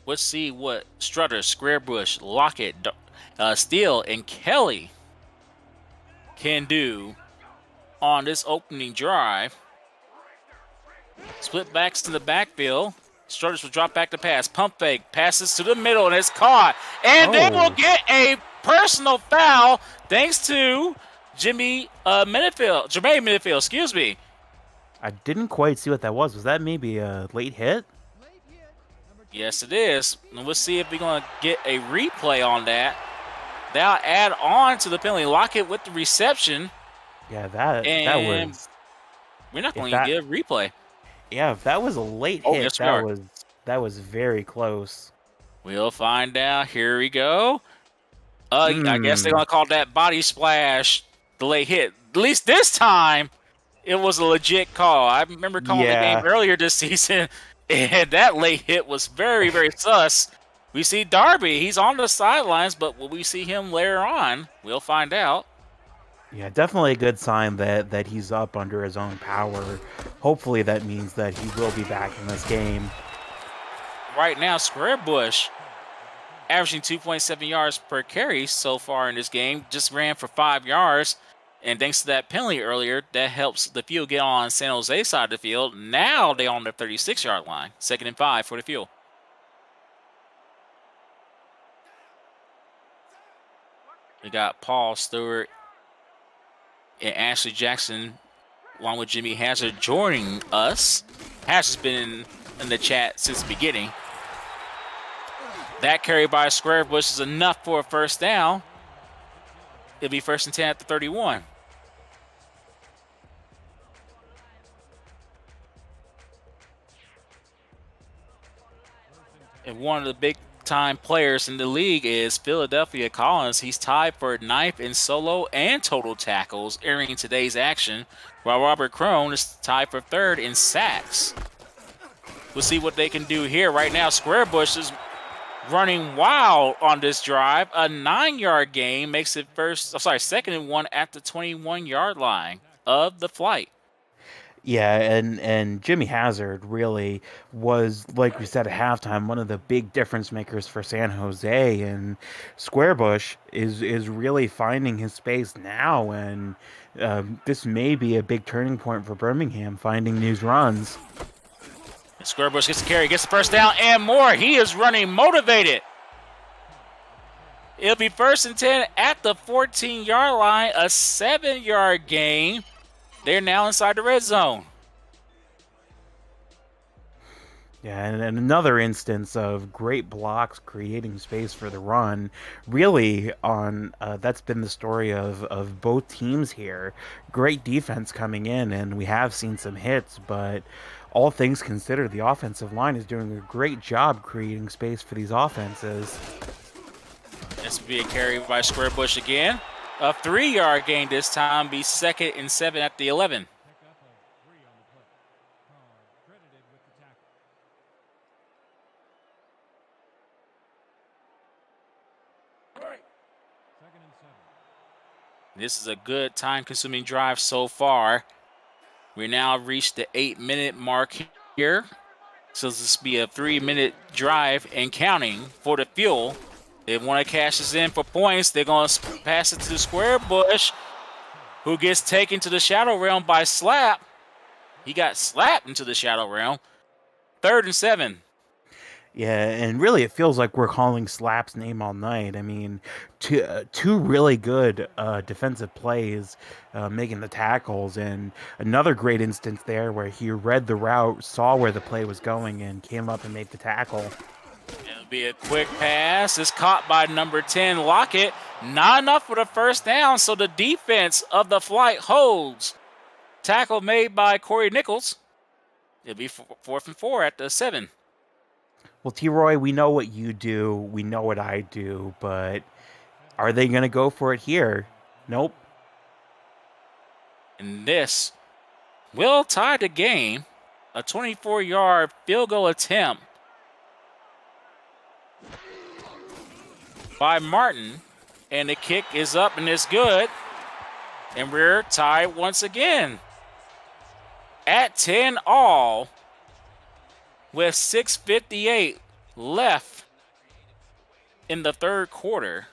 Let's see what Strutter, Squarebush, Lockett, Steele, and Kelly can do on this opening drive. Split backs to the backfield. Strutters will drop back to pass. Pump fake. Passes to the middle, and it's caught. And they will get a personal foul thanks to Jermaine Minifield, excuse me. I didn't quite see what that was. Was that maybe a late hit? Yes, it is. And we'll see if we're going to get a replay on that. That'll add on to the penalty. Lockett with the reception. Yeah, that was. We're not going to get a replay. Yeah, if that was a late hit, yes, that was very close. We'll find out. Here we go. I guess they're going to call that body splash the late hit. At least this time, it was a legit call. I remember calling the game earlier this season, and that late hit was very, very sus. We see Darby. He's on the sidelines, but will we see him later on? We'll find out. Yeah, definitely a good sign that he's up under his own power. Hopefully that means that he will be back in this game. Right now, Squarebush, averaging 2.7 yards per carry so far in this game, just ran for 5 yards. And thanks to that penalty earlier, that helps the Fuel get on San Jose side of the field. Now they're on their 36-yard line. 2nd and 5 for the Fuel. We got Paul Stewart and Ashley Jackson, along with Jimmy Hazard, joining us. Hazard's been in the chat since the beginning. That carry by Squarebush is enough for a first down. It'll be 1st and 10 at the 31. And one of the big-time players in the league is Philadelphia Collins. He's tied for 9th in solo and total tackles entering today's action, while Robert Crone is tied for 3rd in sacks. We'll see what they can do here. Right now, Squarebush is running wild on this drive. A 9-yard gain makes it 2nd and 1 at the 21-yard line of the flight. Yeah, and Jimmy Hazard really was, like we said at halftime, one of the big difference makers for San Jose. And Squarebush is really finding his space now, and this may be a big turning point for Birmingham, finding these runs. Squarebush gets the carry, gets the first down and more. He is running motivated. It'll be 1st and 10 at the 14-yard line, a 7-yard gain. They're now inside the red zone. Yeah, and another instance of great blocks creating space for the run. Really, that's been the story of both teams here. Great defense coming in, and we have seen some hits, but all things considered, the offensive line is doing a great job creating space for these offenses. This will be a carry by Squarebush again. A 3-yard gain this time, be 2nd and 7 at the 11. This is a good time-consuming drive so far. We now reached the 8-minute mark here. So this will be a 3-minute drive and counting for the fuel. They want to cash this in for points. They're going to pass it to Squarebush, who gets taken to the shadow realm by Slap. He got slapped into the shadow realm. 3rd and 7. Yeah, and really it feels like we're calling Slap's name all night. I mean, two really good defensive plays, making the tackles, and another great instance there where he read the route, saw where the play was going, and came up and made the tackle. It'll be a quick pass. It's caught by number 10, Lockett. Not enough for the first down, so the defense of the flight holds. Tackle made by Corey Nichols. It'll be 4th and 4 at the 7. Well, T-Roy, we know what you do. We know what I do, but are they going to go for it here? Nope. And this will tie the game. A 24-yard field goal attempt by Martin. And the kick is up and it's good. And we're tied once again at 10 all with 6:58 left in the 3rd quarter.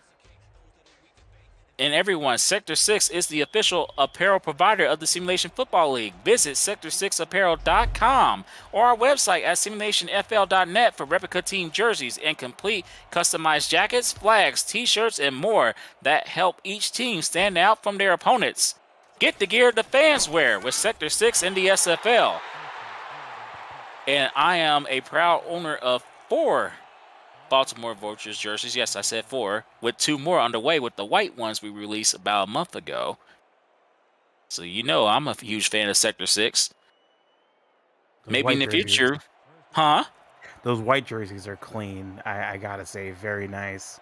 And everyone, Sector 6 is the official apparel provider of the Simulation Football League. Visit sector6apparel.com or our website at simulationfl.net for replica team jerseys and complete customized jackets, flags, t-shirts, and more that help each team stand out from their opponents. Get the gear the fans wear with Sector 6 and the SFL. And I am a proud owner of 4 Baltimore Vultures jerseys. Yes, I said 4, with 2 more on the way with the white ones we released about a month ago. So you know I'm a huge fan of Sector 6. Maybe in the future. Huh? Those white jerseys are clean. I gotta say, very nice.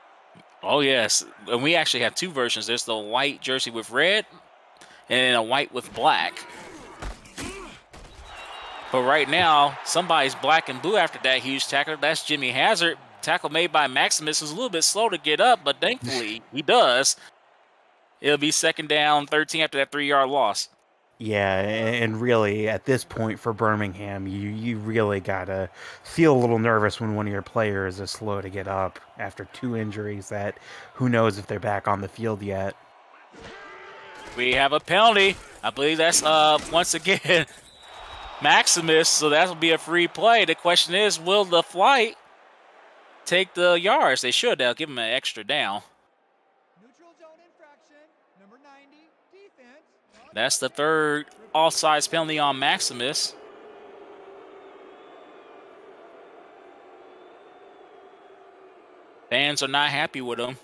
Oh, yes. And we actually have 2 versions. There's the white jersey with red and then a white with black. But right now, somebody's black and blue after that huge tackle. That's Jimmy Hazard. Tackle made by Maximus, who's a little bit slow to get up, but thankfully he does. It'll be 2nd down, 13 after that 3-yard loss. Yeah, and really, at this point for Birmingham, you really gotta feel a little nervous when one of your players is slow to get up after 2 injuries that who knows if they're back on the field yet. We have a penalty. I believe that's once again Maximus, so that'll be a free play. The question is, will the flight take the yards? They should. They'll give him an extra down. Neutral zone infraction, number 90, defense. That's the 3rd offsides penalty on Maximus. Fans are not happy with him.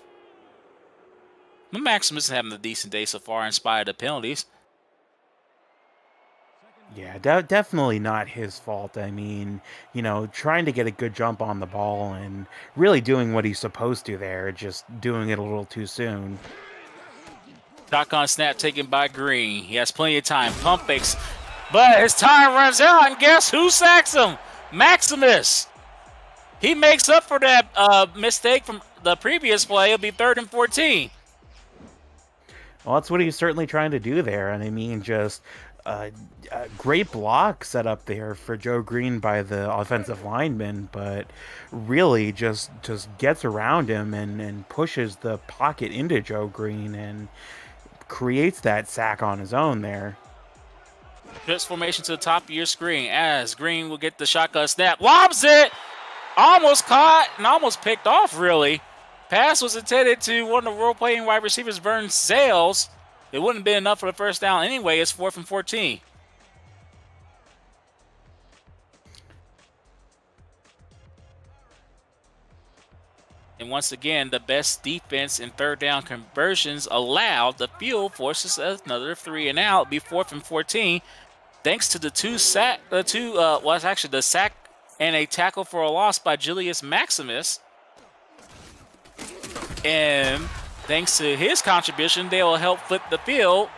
But Maximus is having a decent day so far in spite of the penalties. Yeah, definitely not his fault. I mean, trying to get a good jump on the ball and really doing what he's supposed to there, just doing it a little too soon. Shotgun snap taken by Green. He has plenty of time. Pump fakes, but his time runs out, and guess who sacks him? Maximus. He makes up for that mistake from the previous play. It'll be 3rd and 14. Well, that's what he's certainly trying to do there. And I mean, just a great block set up there for Joe Green by the offensive lineman, but really just gets around him and pushes the pocket into Joe Green and creates that sack on his own there. Trips formation to the top of your screen as Green will get the shotgun snap. Lobs it! Almost caught and almost picked off, really. Pass was intended to one of the role-playing wide receivers, Vern Sales. It wouldn't have been enough for the first down anyway. It's 4th and 14. And once again, the best defense in 3rd down conversions allowed. The field forces another 3 and out. It'll be 4th and 14. Thanks to the the sack and a tackle for a loss by Julius Maximus. And thanks to his contribution, they will help flip the field.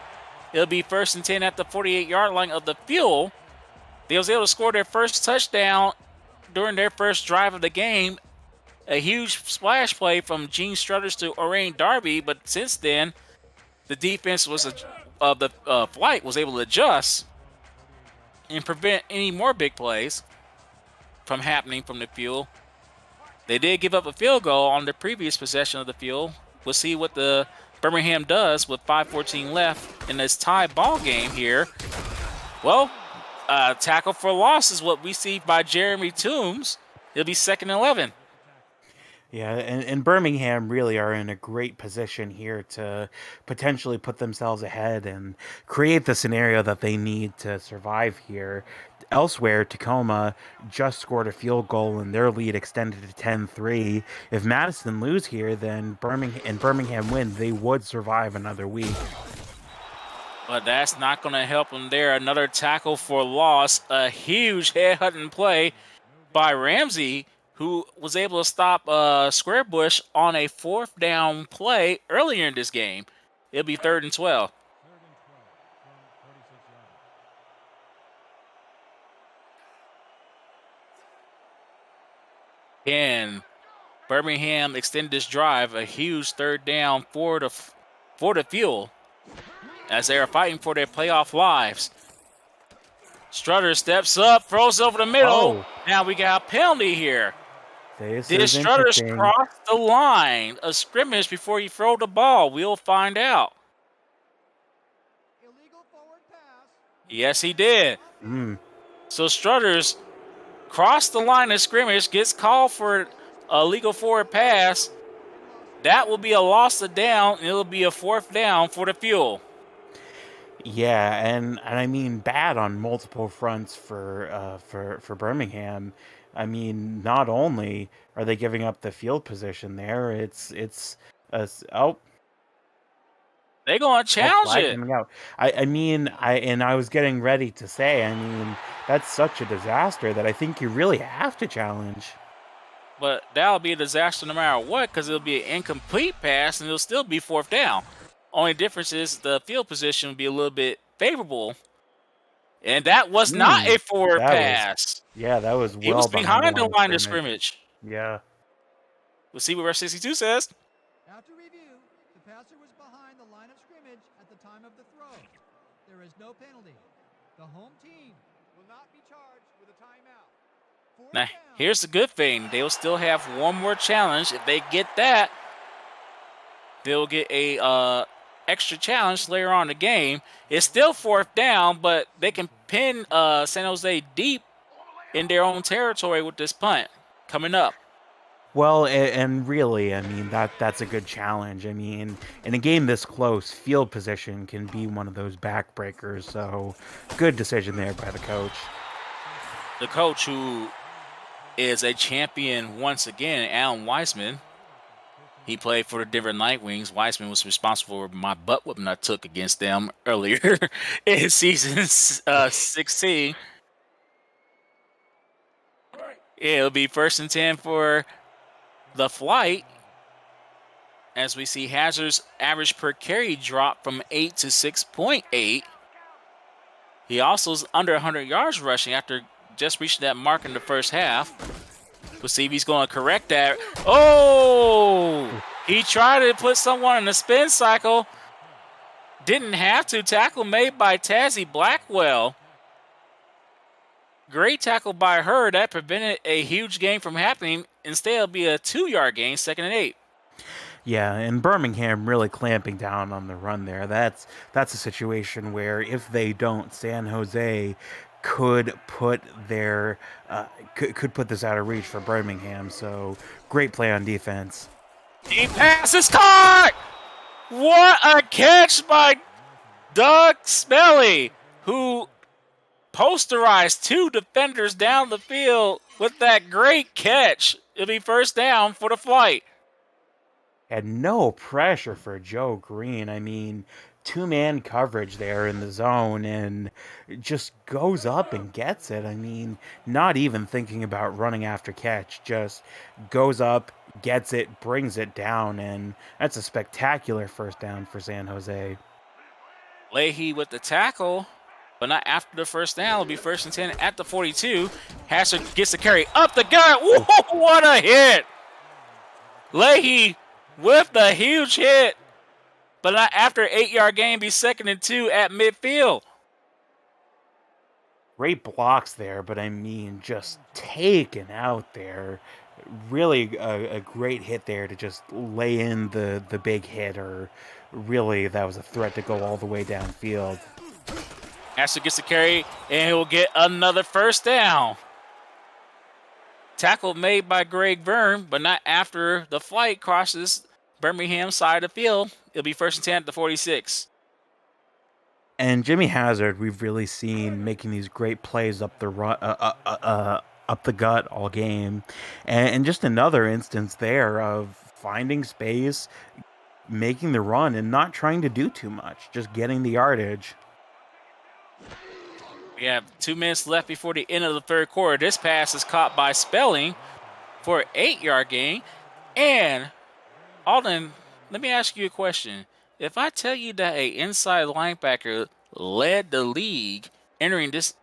It'll be 1st and 10 at the 48-yard line of the field. They was able to score their first touchdown during their first drive of the game. A huge splash play from Gene Struthers to Orain Darby, but since then, the defense of the flight was able to adjust and prevent any more big plays from happening from the field. They did give up a field goal on the previous possession of the field. We'll see what the Birmingham does with 5:14 left in this tie ball game here. Well, tackle for loss is what we see by Jeremy Toombs. It'll be 2nd and 11. Yeah, and Birmingham really are in a great position here to potentially put themselves ahead and create the scenario that they need to survive here. Elsewhere, Tacoma just scored a field goal and their lead extended to 10-3. If Madison lose here, then Birmingham win, they would survive another week. But that's not going to help them there. Another tackle for loss. A huge head-hunting play by Ramsey, who was able to stop Squarebush on a 4th down play earlier in this game. It'll be 3rd and 12. Can Birmingham extend this drive? A huge 3rd down for the field as they are fighting for their playoff lives. Strutter steps up, throws over the middle. Oh. Now we got a penalty here. This Did is Struthers interesting. cross the line of scrimmage before he throw the ball? We'll find out. Illegal forward pass. Yes, he did. So Struthers crossed the line of scrimmage, gets called for a legal forward pass. That will be a loss of down, and it'll be a 4th down for the Fuel. Yeah, and I mean bad on multiple fronts for Birmingham. I mean, not only are they giving up the field position there, They're going to challenge flag it. coming out. I was getting ready to say, I mean, that's such a disaster that I think you really have to challenge. But that'll be a disaster no matter what, because it'll be an incomplete pass and it'll still be 4th down. Only difference is the field position will be a little bit favorable. And that was not a forward pass. That was well He was behind the line of scrimmage. Yeah. We'll see what Rush 62 says. After review, the passer was behind the line of scrimmage at the time of the throw. There is no penalty. The home team will not be charged with a timeout. Now, here's the good thing. They will still have one more challenge. If they get that, they'll get a extra challenge later on in the game. It's still 4th down, but they can pin San Jose deep in their own territory with this punt coming up. Well, and really, I mean, that's a good challenge. I mean, in a game this close, field position can be one of those backbreakers. So, good decision there by the coach. The coach, who is a champion once again, Alan Weisman, He played for the Denver Nightwings. Weissman was responsible for my butt whooping I took against them earlier in season 16. It'll be 1st and 10 for the Flight, as we see Hazard's average per carry drop from 8 to 6.8. He also is under 100 yards rushing after just reaching that mark in the first half. We'll see if he's going to correct that. Oh! He tried to put someone in the spin cycle. Didn't have to. Tackle made by Tazzy Blackwell. Great tackle by her. That prevented a huge gain from happening. Instead, it'll be a 2-yard gain, 2nd and 8. Yeah, and Birmingham really clamping down on the run there. That's a situation where if they don't, San Jose could put their could put this out of reach for Birmingham. So great play on defense. Deep pass is caught! What a catch by Doug Smelly, who posterized 2 defenders down the field with that great catch. It'll be 1st down for the Flight. Had no pressure for Joe Green. I mean, 2-man coverage there in the zone and just goes up and gets it. I mean, not even thinking about running after catch, just goes up, gets it, brings it down, and that's a spectacular 1st down for San Jose. Leahy with the tackle, but not after the 1st down. It'll be 1st and 10 at the 42. Hazard gets the carry up the gut. Whoa, what a hit! Leahy with the huge hit, but not after 8-yard gain. Be 2nd and 2 at midfield. Great blocks there, but I mean, just taken out there. Really a great hit there to just lay in the big hit, or really that was a threat to go all the way downfield. Astor gets the carry, and he'll get another 1st down. Tackle made by Greg Byrne, but not after the Flight crosses Birmingham side of the field. It'll be 1st and 10 at the 46. And Jimmy Hazard, we've really seen making these great plays up the up the gut all game, and just another instance there of finding space, making the run, and not trying to do too much, just getting the yardage. We have 2 minutes left before the end of the 3rd quarter. This pass is caught by Spelling for an 8-yard gain. And Alden, let me ask you a question. If I tell you that an inside linebacker led the league entering this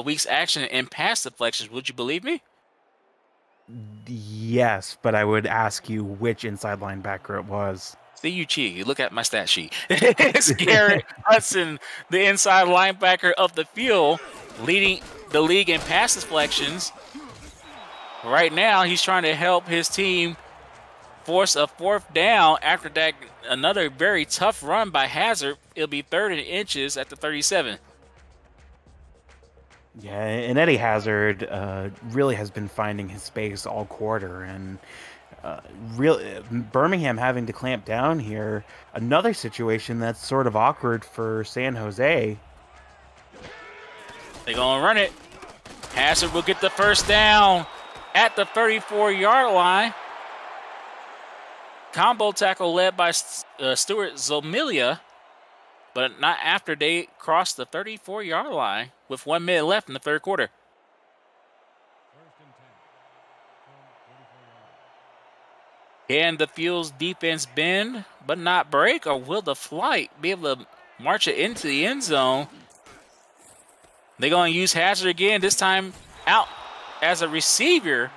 week's action in pass deflections, would you believe me? Yes, but I would ask you which inside linebacker it was. See, you cheat. You look at my stat sheet. It's Garrett Hudson, the inside linebacker of the field, leading the league in pass deflections. Right now, he's trying to help his team force a 4th down after that. Another very tough run by Hazard. It'll be 3rd and inches at the 37. Yeah, and Eddie Hazard really has been finding his space all quarter, and really Birmingham having to clamp down here. Another situation that's sort of awkward for San Jose. They're going to run it. Hazard will get the 1st down at the 34-yard line. Combo tackle led by Stuart Zomilia, but not after they crossed the 34-yard line with 1 minute left in the 3rd quarter. Can the Field's defense bend but not break, or will the Flight be able to march it into the end zone? They're going to use Hazard again, this time out as a receiver.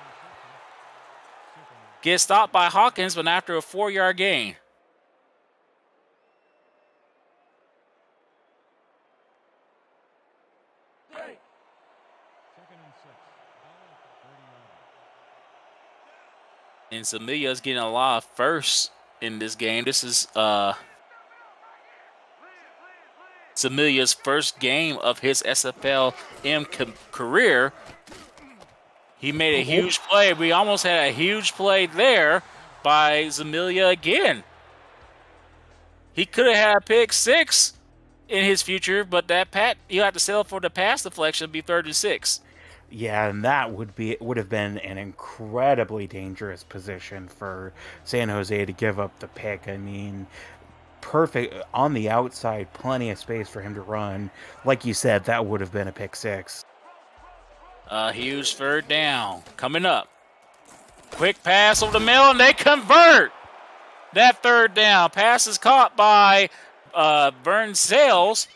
Gets stopped by Hawkins, but after a 4-yard gain. And Samilia's getting a lot of firsts in this game. This is Samilia's 1st game of his SFLm career. He made a huge play. We almost had a huge play there by Zamilia again. He could have had a pick 6 in his future, but that you have to settle for the pass deflection. It'd be 3rd and 6. Yeah, and that would have been an incredibly dangerous position for San Jose to give up the pick. I mean, perfect on the outside, plenty of space for him to run. Like you said, that would have been a pick six. A huge third down coming up. Quick pass over the middle, and they convert. That third down pass is caught by Vern Sales,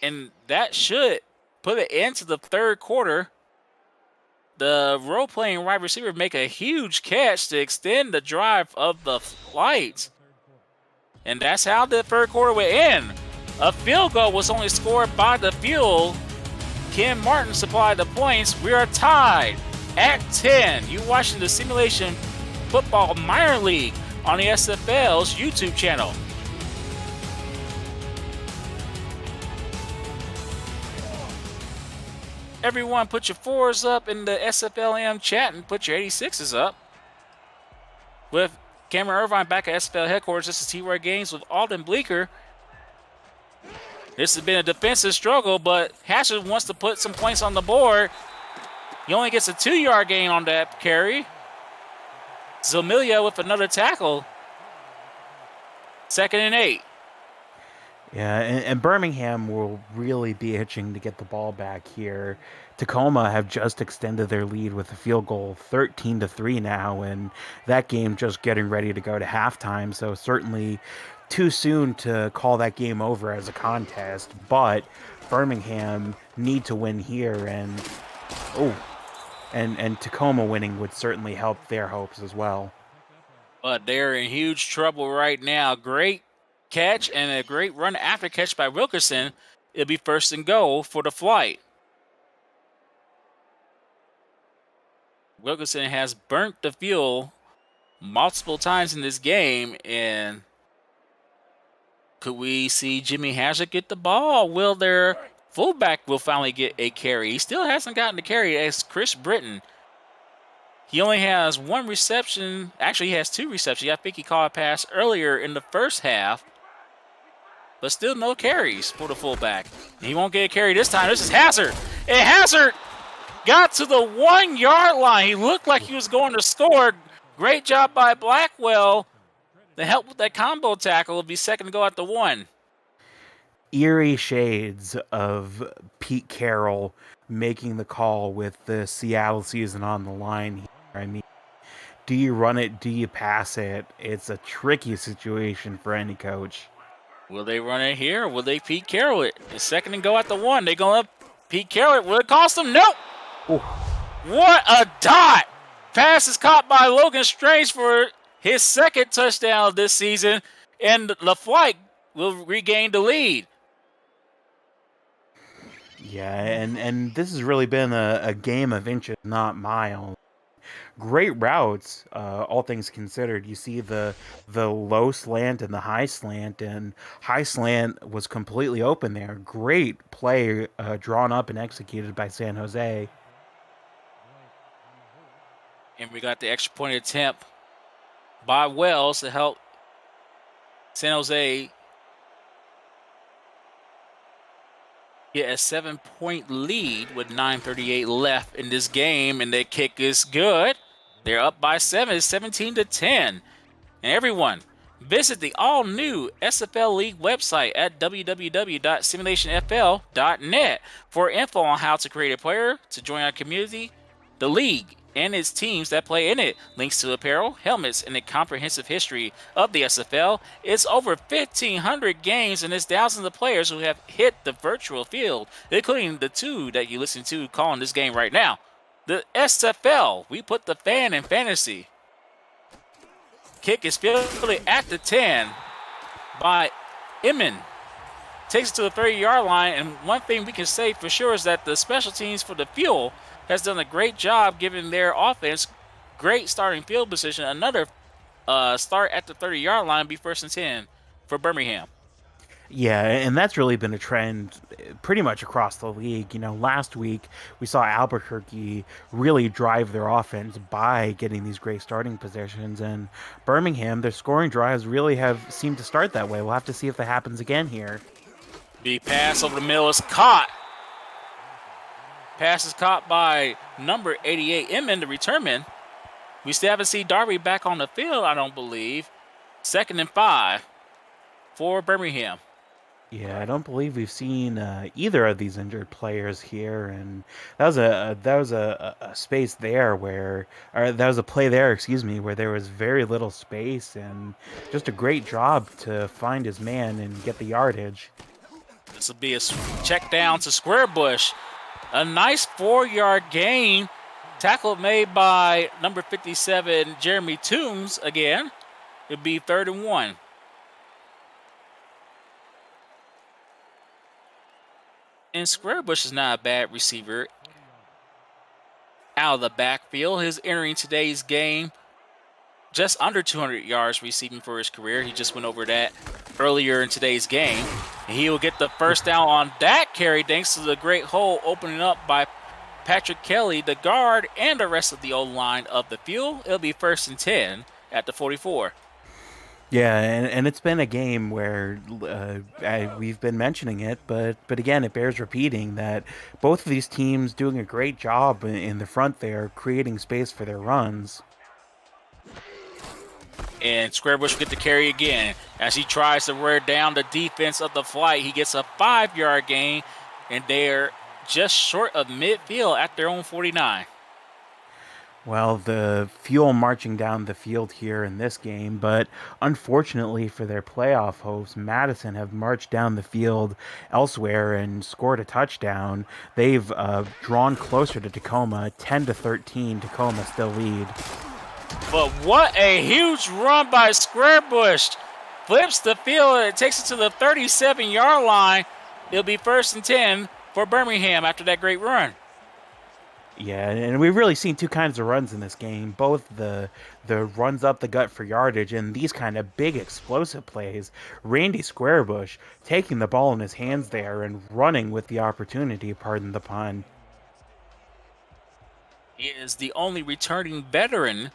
and that should put it into the third quarter. The role-playing wide receiver make a huge catch to extend the drive of the Flight. And that's how the third quarter would end. A field goal was only scored by the Fuel. Ken Martin supplied the points. We are tied at 10. You're watching the Simulation Football Minor League on the SFL's YouTube channel. Everyone put your 4s up in the SFLm chat and put your 86s up. With Cameron Irvine back at SFL headquarters, this is T-Roy Games with Alden Bleeker. This has been a defensive struggle, but Hatcher wants to put some points on the board. He only gets a 2-yard gain on that carry. Zamilia with another tackle. 2nd and 8. Yeah, and Birmingham will really be itching to get the ball back here. Tacoma have just extended their lead with a field goal, 13-3 now, and that game just getting ready to go to halftime. So certainly too soon to call that game over as a contest, but Birmingham need to win here, and Tacoma winning would certainly help their hopes as well. But they're in huge trouble right now. Great catch and a great run after catch by Wilkerson. It'll be 1st and goal for the Flight. Wilkerson has burnt the Fuel multiple times in this game, and could we see Jimmy Hazard get the ball? Will their fullback will finally get a carry? He still hasn't gotten the carry as Chris Britton. He only has 1 reception. Actually, he has 2 receptions. I think he caught a pass earlier in the first half, but still no carries for the fullback. He won't get a carry this time. This is Hazard. And Hazard got to the 1-yard line. He looked like he was going to score. Great job by Blackwell to help with that combo tackle. It'll be 2nd to go at the 1. Eerie shades of Pete Carroll making the call with the Seattle season on the line here. I mean, do you run it? Do you pass it? It's a tricky situation for any coach. Will they run it here, or will they Pete Carroll it? It's 2nd and go at the 1. They're going to Pete Carroll it. Will it cost them? Nope. Ooh. What a dot. Pass is caught by Logan Strange for his 2nd touchdown this season, and the Flight will regain the lead. Yeah, and this has really been a game of inches, not miles. Great routes, all things considered. You see the low slant and the high slant, and high slant was completely open there. Great play drawn up and executed by San Jose. And we got the extra point attempt by Wells to help San Jose get a 7-point lead with 9:38 left in this game, and their kick is good. They're up by 7, it's 17-10. And everyone, visit the all-new SFL League website at www.simulationfl.net for info on how to create a player to join our community, the league, and its teams that play in it. Links to apparel, helmets, and a comprehensive history of the SFL. It's over 1,500 games, and it's thousands of players who have hit the virtual field, including the 2 that you listen to calling this game right now. The SFL, we put the fan in fantasy. Kick is fielded at the 10 by Emin. Takes it to the 30-yard line, and one thing we can say for sure is that the special teams for the Fuel has done a great job giving their offense great starting field position. Another start at the 30-yard line, be 1st and 10 for Birmingham. Yeah, and that's really been a trend pretty much across the league. You know, last week we saw Albuquerque really drive their offense by getting these great starting positions, and Birmingham, their scoring drives really have seemed to start that way. We'll have to see if that happens again here. The pass over the middle is caught. Pass is caught by number 88, Inman, the returnman. We still haven't seen Darby back on the field, I don't believe. 2nd and 5 for Birmingham. Yeah, I don't believe we've seen either of these injured players here, and that was a space there where, or that was a play there, excuse me, where there was very little space, and just a great job to find his man and get the yardage. This will be a check down to Squarebush. A nice 4-yard gain. Tackle made by number 57, Jeremy Toombs again. It'll be 3rd and 1. And Squarebush is not a bad receiver out of the backfield. He's entering today's game just under 200 yards receiving for his career. He just went over that earlier in today's game. And he will get the first down on that carry thanks to the great hole opening up by Patrick Kelly, the guard, and the rest of the O-line of the field. It'll be 1st and 10 at the 44. Yeah, and it's been a game where we've been mentioning it, but again, it bears repeating that both of these teams doing a great job in the front there, creating space for their runs. And Squarebush will get the carry again. As he tries to wear down the defense of the Flight, he gets a 5-yard gain, and they're just short of midfield at their own 49. Well, the Fuel marching down the field here in this game, but unfortunately for their playoff hopes, Madison have marched down the field elsewhere and scored a touchdown. They've drawn closer to Tacoma, 10-13. Tacoma still lead. But what a huge run by Squarebush. Flips the field and it takes it to the 37-yard line. It'll be 1st and 10 for Birmingham after that great run. Yeah, and we've really seen two kinds of runs in this game, both the runs up the gut for yardage and these kind of big explosive plays. Randy Squarebush taking the ball in his hands there and running with the opportunity, pardon the pun. He is the only returning veteran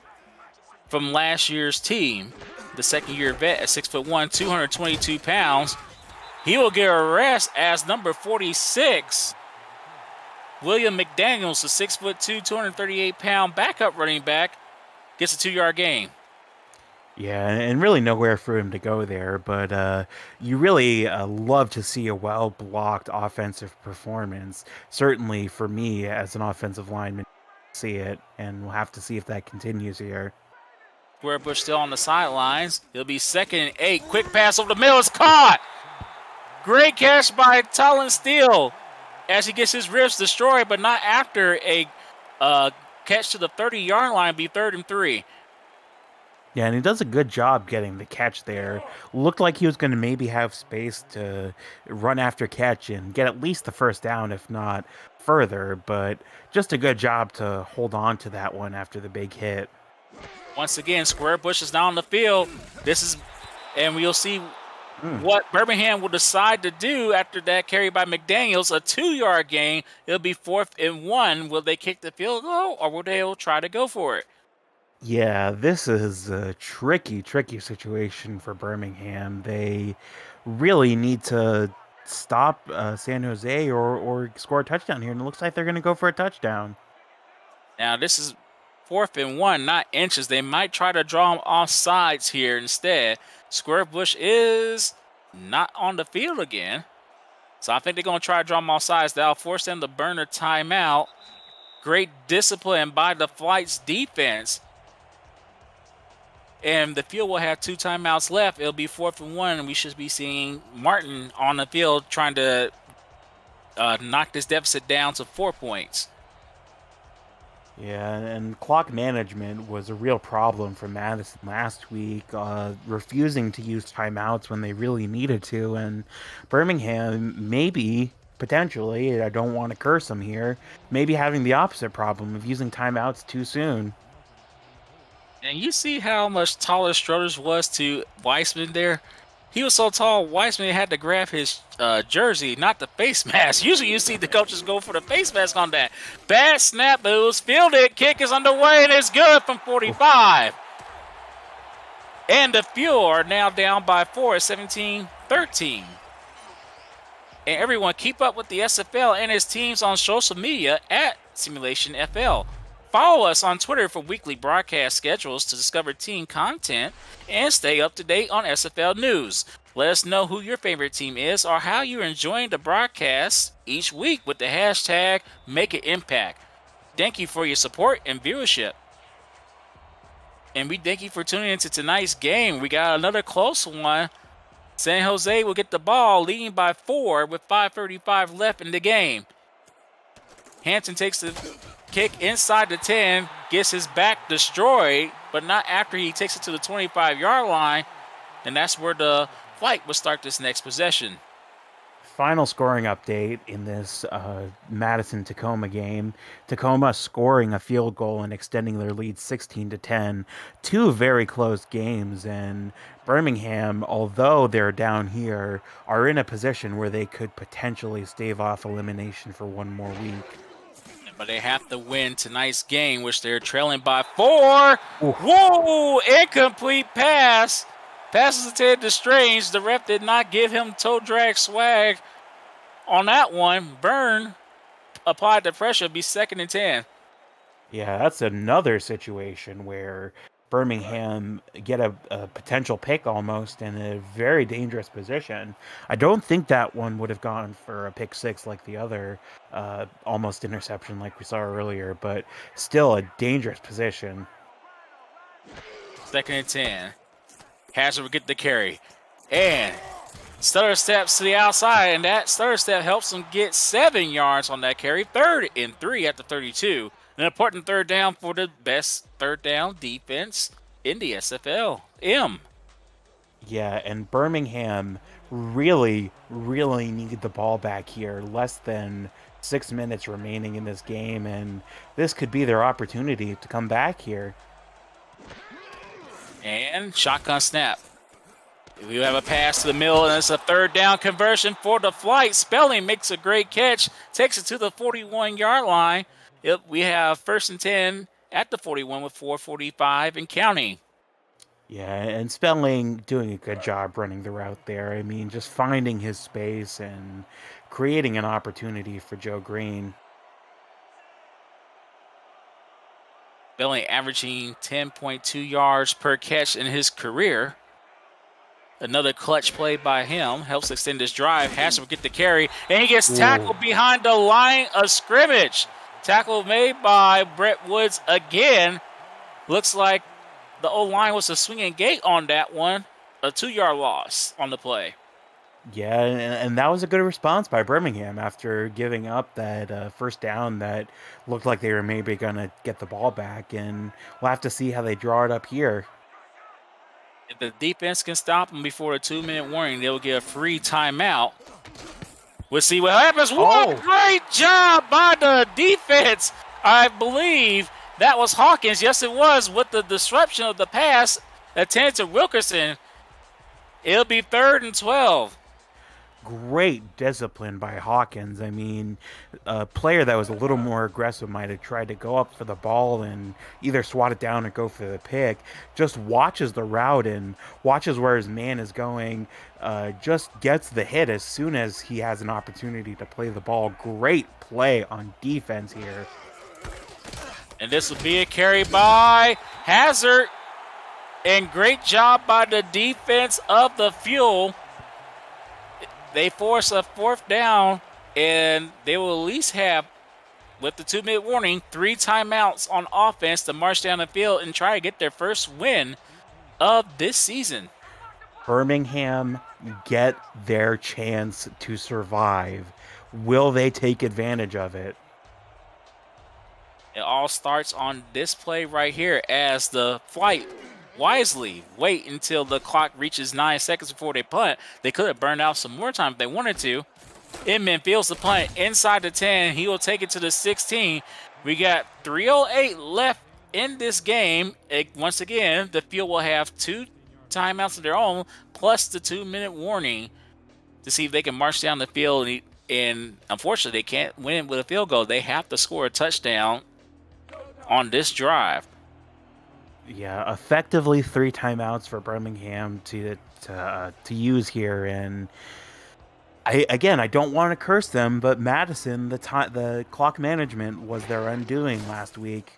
from last year's team, the 2nd-year vet at 6'1", 222 pounds. He will get a rest as number 46, William McDaniels, the 6'2", 238-pound backup running back, gets a 2-yard gain. Yeah, and really nowhere for him to go there, but you really love to see a well-blocked offensive performance. Certainly for me as an offensive lineman, see it, and we'll have to see if that continues here. Squarebush still on the sidelines. It'll be 2nd and 8. Quick pass over the middle. It's caught. Great catch by Talon Steele as he gets his ribs destroyed, but not after a catch to the 30-yard line. Be 3rd and 3. Yeah, and he does a good job getting the catch there. Looked like he was going to maybe have space to run after catch and get at least the first down, if not further, but just a good job to hold on to that one after the big hit. Once again, Squarebush is now on the field. And we'll see what Birmingham will decide to do after that carry by McDaniels, a 2-yard gain. It'll be 4th and 1. Will they kick the field goal, or will they try to go for it? Yeah, this is a tricky situation for Birmingham. They really need to stop San Jose or score a touchdown here, and it looks like they're going to go for a touchdown. Now, this is 4th and 1, not inches. They might try to draw him off sides here instead. Squarebush is not on the field again. So I think they're going to try to draw him off sides. That'll force them to burn a timeout. Great discipline by the Flight's defense. And the field will have 2 timeouts left. It'll be 4th and 1, and we should be seeing Martin on the field trying to knock this deficit down to 4 points. Yeah, and clock management was a real problem for Madison last week, refusing to use timeouts when they really needed to, and Birmingham maybe, potentially, I don't want to curse them here, maybe having the opposite problem of using timeouts too soon. And you see how much taller Struthers was to Weissman there? He was so tall, Weissman had to grab his jersey, not the face mask. Usually you see the coaches go for the face mask on that. Bad snap, but it was fielded. Kick is underway, and it's good from 45. And the Fuel are now down by 4 at 17-13. And everyone, keep up with the SFL and his teams on social media at Simulationfl. Follow us on Twitter for weekly broadcast schedules to discover team content and stay up to date on SFL news. Let us know who your favorite team is or how you're enjoying the broadcasts each week with the hashtag #MakeItImpact. Thank you for your support and viewership. And we thank you for tuning into tonight's game. We got another close one. San Jose will get the ball, leading by 4 with 5:35 left in the game. Hampton takes the kick inside the 10, gets his back destroyed, but not after he takes it to the 25-yard line. And that's where the Flight will start this next possession. Final scoring update in this Madison-Tacoma game. Tacoma scoring a field goal and extending their lead 16-10. Two very close games, and Birmingham, although they're down here, are in a position where they could potentially stave off elimination for one more week. But they have to win tonight's game, which they're trailing by 4. Oof. Whoa! Incomplete pass. Passes intended to Strange. The ref did not give him toe drag swag on that one. Byrne applied the pressure, be 2nd and 10. Yeah, that's another situation where Birmingham get a potential pick almost in a very dangerous position. I don't think that one would have gone for a pick 6 like the other almost interception like we saw earlier, but still a dangerous position. 2nd and 10. Hazard will get the carry. And stutter steps to the outside, and that stutter step helps him get 7 yards on that carry. 3rd and 3 at the 32. An important 3rd down for the best 3rd down defense in the SFLm. Yeah, and Birmingham really need the ball back here. Less than 6 minutes remaining in this game, and this could be their opportunity to come back here. And shotgun snap. We have a pass to the middle, and it's a 3rd down conversion for the Flight. Spelling makes a great catch, takes it to the 41-yard line. We have 1st and 10 at the 41 with 4:45 and counting. Yeah, and Spelling doing a good job running the route there. I mean, just finding his space and creating an opportunity for Joe Green. Spelling averaging 10.2 yards per catch in his career. Another clutch play by him helps extend his drive. Hazard will get the carry, and he gets tackled behind the line of scrimmage. Tackle made by Brett Woods again. Looks like the O-line was a swinging gate on that one. A 2-yard loss on the play. Yeah, and that was a good response by Birmingham after giving up that 1st down that looked like they were maybe going to get the ball back. And we'll have to see how they draw it up here. If the defense can stop them before a 2-minute warning, they'll get a free timeout. We'll see what happens. What great job by the defense. I believe that was Hawkins. Yes, it was, with the disruption of the pass attended to Wilkerson. It'll be 3rd and 12. Great discipline by Hawkins. I mean, a player that was a little more aggressive might have tried to go up for the ball and either swat it down or go for the pick. Just watches the route and watches where his man is going. Just gets the hit as soon as he has an opportunity to play the ball. Great play on defense here. And this will be a carry by Hazard. And great job by the defense of the Fuel. They force a 4th down, and they will at least have, with the 2-minute warning, 3 timeouts on offense to march down the field and try to get their first win of this season. Birmingham get their chance to survive. Will they take advantage of it? It all starts on this play right here as the Flight wisely wait until the clock reaches 9 seconds before they punt. They could have burned out some more time if they wanted to. Inman fields the punt inside the 10. He will take it to the 16. We got 3:08 left in this game. Once again, the Fuel will have 2 timeouts of their own plus the 2-minute warning to see if they can march down the field. And unfortunately, they can't win with a field goal. They have to score a touchdown on this drive. Yeah, effectively 3 timeouts for Birmingham to use here, and I don't want to curse them, but Madison, the clock management was their undoing last week.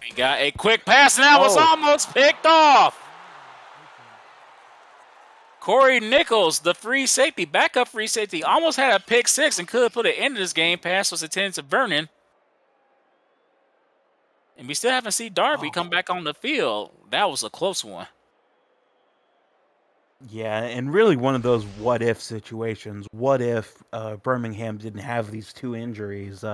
We got a quick pass, and that was almost picked off. Corey Nichols, the free safety, backup free safety, almost had a pick six and could have put an end to this game. Pass was intended to Vernon. And we still haven't seen Darby come back on the field. That was a close one. Yeah, and really one of those what-if situations. What if Birmingham didn't have these two injuries?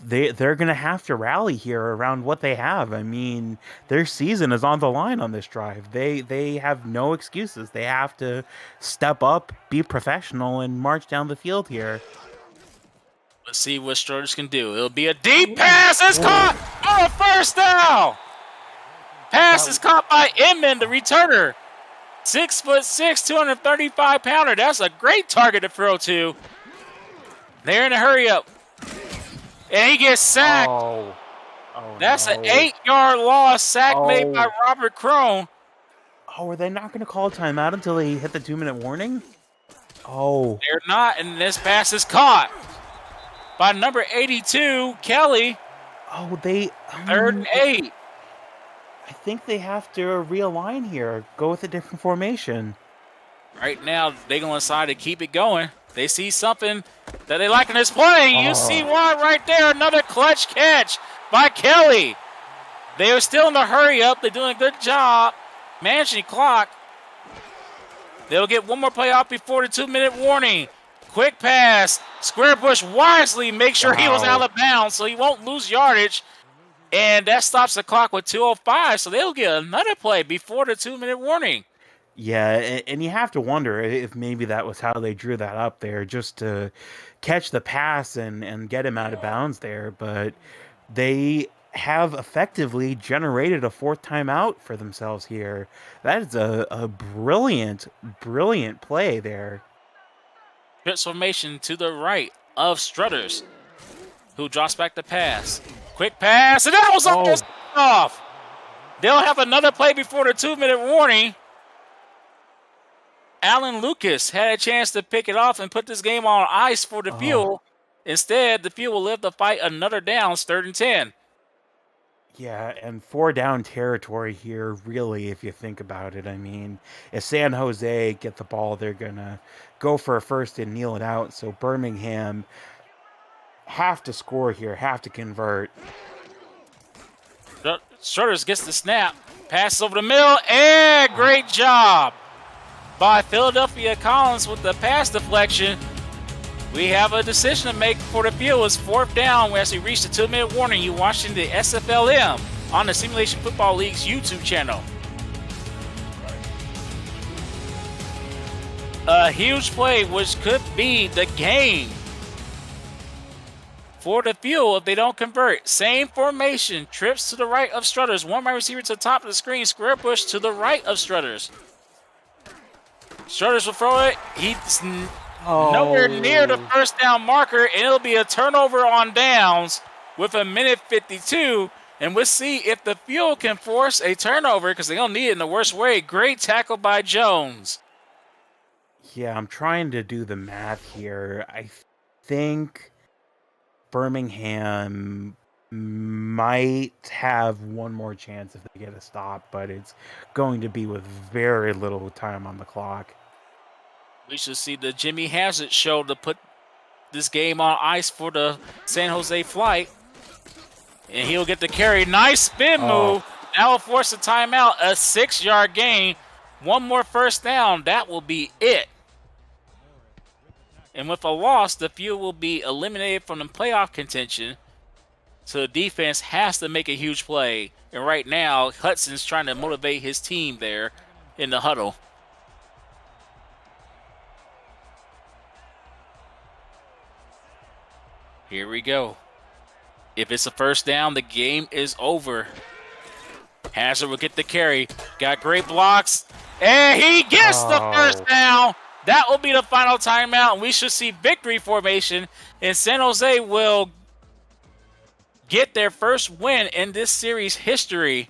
They're going to have to rally here around what they have. I mean, their season is on the line on this drive. They have no excuses. They have to step up, be professional, and march down the field here. Let's see what Struthers can do. It'll be a deep pass. It's caught on a first down. Pass is caught by Inman, the returner. 6'6", 235-pounder. That's a great target to throw to. They're in a hurry up. And he gets sacked. That's an 8-yard loss. Sack made by Robert Crone. Oh, are they not going to call a timeout until they hit the 2-minute warning? Oh. They're not, and this pass is caught by number 82, Kelly. Oh, they... 3rd and 8. I think they have to realign here. Go with a different formation. Right now, they're going to decide to keep it going. They see something that they like in this play. You see why right there. Another clutch catch by Kelly. They are still in the hurry up. They're doing a good job managing clock. They'll get one more play off before the 2-minute warning. Quick pass. Square Bush wisely makes sure he was out of bounds so he won't lose yardage. And that stops the clock with 2:05, so they'll get another play before the 2-minute warning. Yeah, and you have to wonder if maybe that was how they drew that up there, just to catch the pass and get him out of bounds there. But they have effectively generated a 4th timeout for themselves here. That is a brilliant, brilliant play there. Trips formation to the right of Struthers, who drops back the pass. Quick pass, and that was almost off. They'll have another play before the 2-minute warning. Alan Lucas had a chance to pick it off and put this game on ice for the Fuel. Instead, the Fuel will live to fight another down. 3rd and 10. Yeah, and 4-down territory here, really, if you think about it. I mean, if San Jose get the ball, they're going to go for a first and kneel it out. So Birmingham have to score here, have to convert. Struthers gets the snap, passes over the middle, and great job by Philadelphia Collins with the pass deflection. We have a decision to make for the Fuel. It's 4th down as we reach the 2-minute warning. You're watching the SFLm on the Simulation Football League's YouTube channel. A huge play which could be the game for the Fuel if they don't convert. Same formation. Trips to the right of Struthers. One wide receiver to the top of the screen. Square Bush to the right of Struthers. Struthers will throw it. He's nowhere near the first down marker, and it'll be a turnover on downs with 1:52. And we'll see if the Fuel can force a turnover because they don't need it in the worst way. Great tackle by Jones. Yeah, I'm trying to do the math here. I think Birmingham might have one more chance if they get a stop, but it's going to be with very little time on the clock. We should see the Jimmy Hazard show to put this game on ice for the San Jose Flight. And he'll get the carry. Nice spin move. That will force a timeout. A 6-yard gain. One more first down. That will be it. And with a loss, the Fuel will be eliminated from the playoff contention. So the defense has to make a huge play. And right now, Hudson's trying to motivate his team there in the huddle. Here we go. If it's a first down, the game is over. Hazard will get the carry. Got great blocks. And he gets the first down. That will be the final timeout, and we should see victory formation, and San Jose will get their first win in this series history.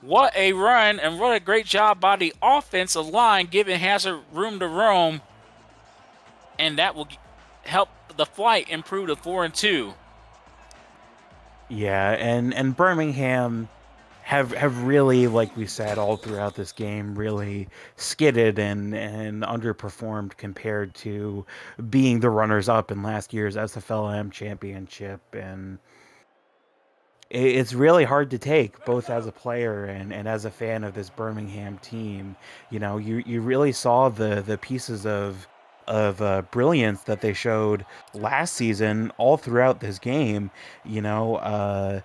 What a run, and what a great job by the offensive line, giving Hazard room to roam. And that will help the flight improve to 4-2. Yeah, and Birmingham have really, like we said, all throughout this game, really skidded and underperformed compared to being the runners-up in last year's SFLm championship. And it's really hard to take, both as a player and as a fan of this Birmingham team. You really saw the pieces of brilliance that they showed last season all throughout this game. We had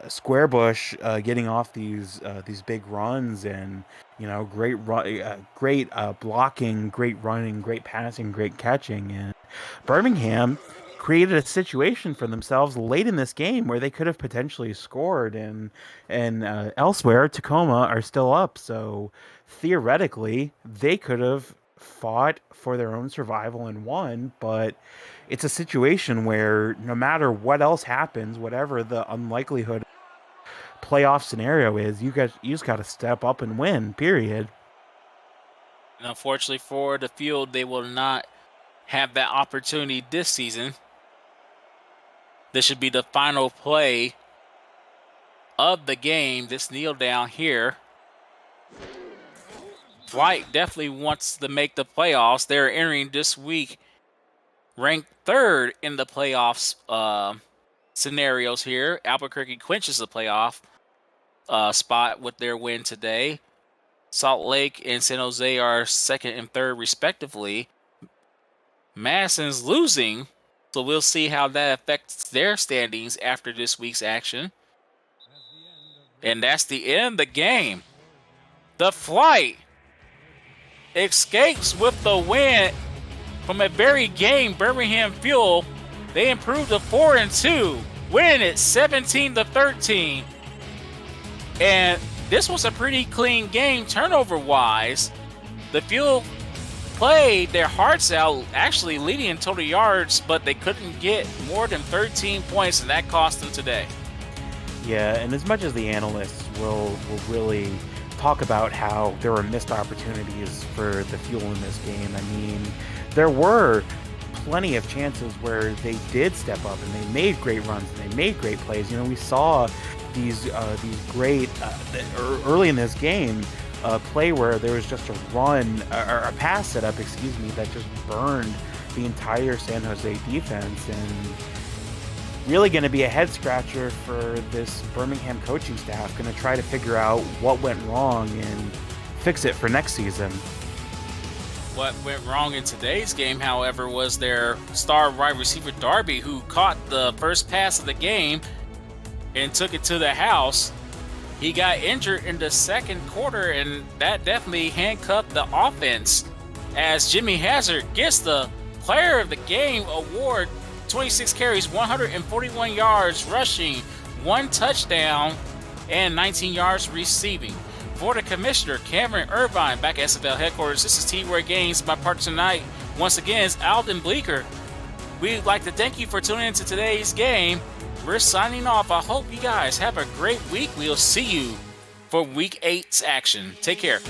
Squarebush getting off these big runs, and great blocking, great running, great passing, great catching, and Birmingham created a situation for themselves late in this game where they could have potentially scored, and elsewhere Tacoma are still up, so theoretically they could have fought for their own survival and won. But it's a situation where no matter what else happens, whatever the unlikelihood playoff scenario is, you just got to step up and win, period. And unfortunately for the field, they will not have that opportunity this season. This should be the final play of the game. This kneel down here. Flight definitely wants to make the playoffs. They're entering this week ranked 3rd in the playoffs scenarios here. Albuquerque clinches the playoff spot with their win today. Salt Lake and San Jose are 2nd and 3rd respectively. Madison's losing, so we'll see how that affects their standings after this week's action. And that's the end of the game. The Flight escapes with the win from a very game Birmingham Fuel. They improved to 4-2, winning it 17-13. And this was a pretty clean game turnover-wise. The Fuel played their hearts out, actually leading in total yards, but they couldn't get more than 13 points, and that cost them today. Yeah, and as much as the analysts will really talk about how there were missed opportunities for the Fuel in this game, I mean, there were plenty of chances where they did step up and they made great runs and they made great plays. We saw these great early in this game play where there was just a run or a pass setup, that just burned the entire San Jose defense, and really going to be a head scratcher for this Birmingham coaching staff. Going to try to figure out what went wrong and fix it for next season. What went wrong in today's game, however, was their star wide receiver Darby, who caught the first pass of the game and took it to the house. He got injured in the second quarter, and that definitely handcuffed the offense as Jimmy Hazard gets the Player of the Game award. 26 carries, 141 yards rushing, 1 touchdown, and 19 yards receiving. For the commissioner, Cameron Irvine, back at SFL headquarters, this is T-Roy Gaines. My partner tonight, once again, is Alden Bleeker. We'd like to thank you for tuning into today's game. We're signing off. I hope you guys have a great week. We'll see you for Week 8's action. Take care.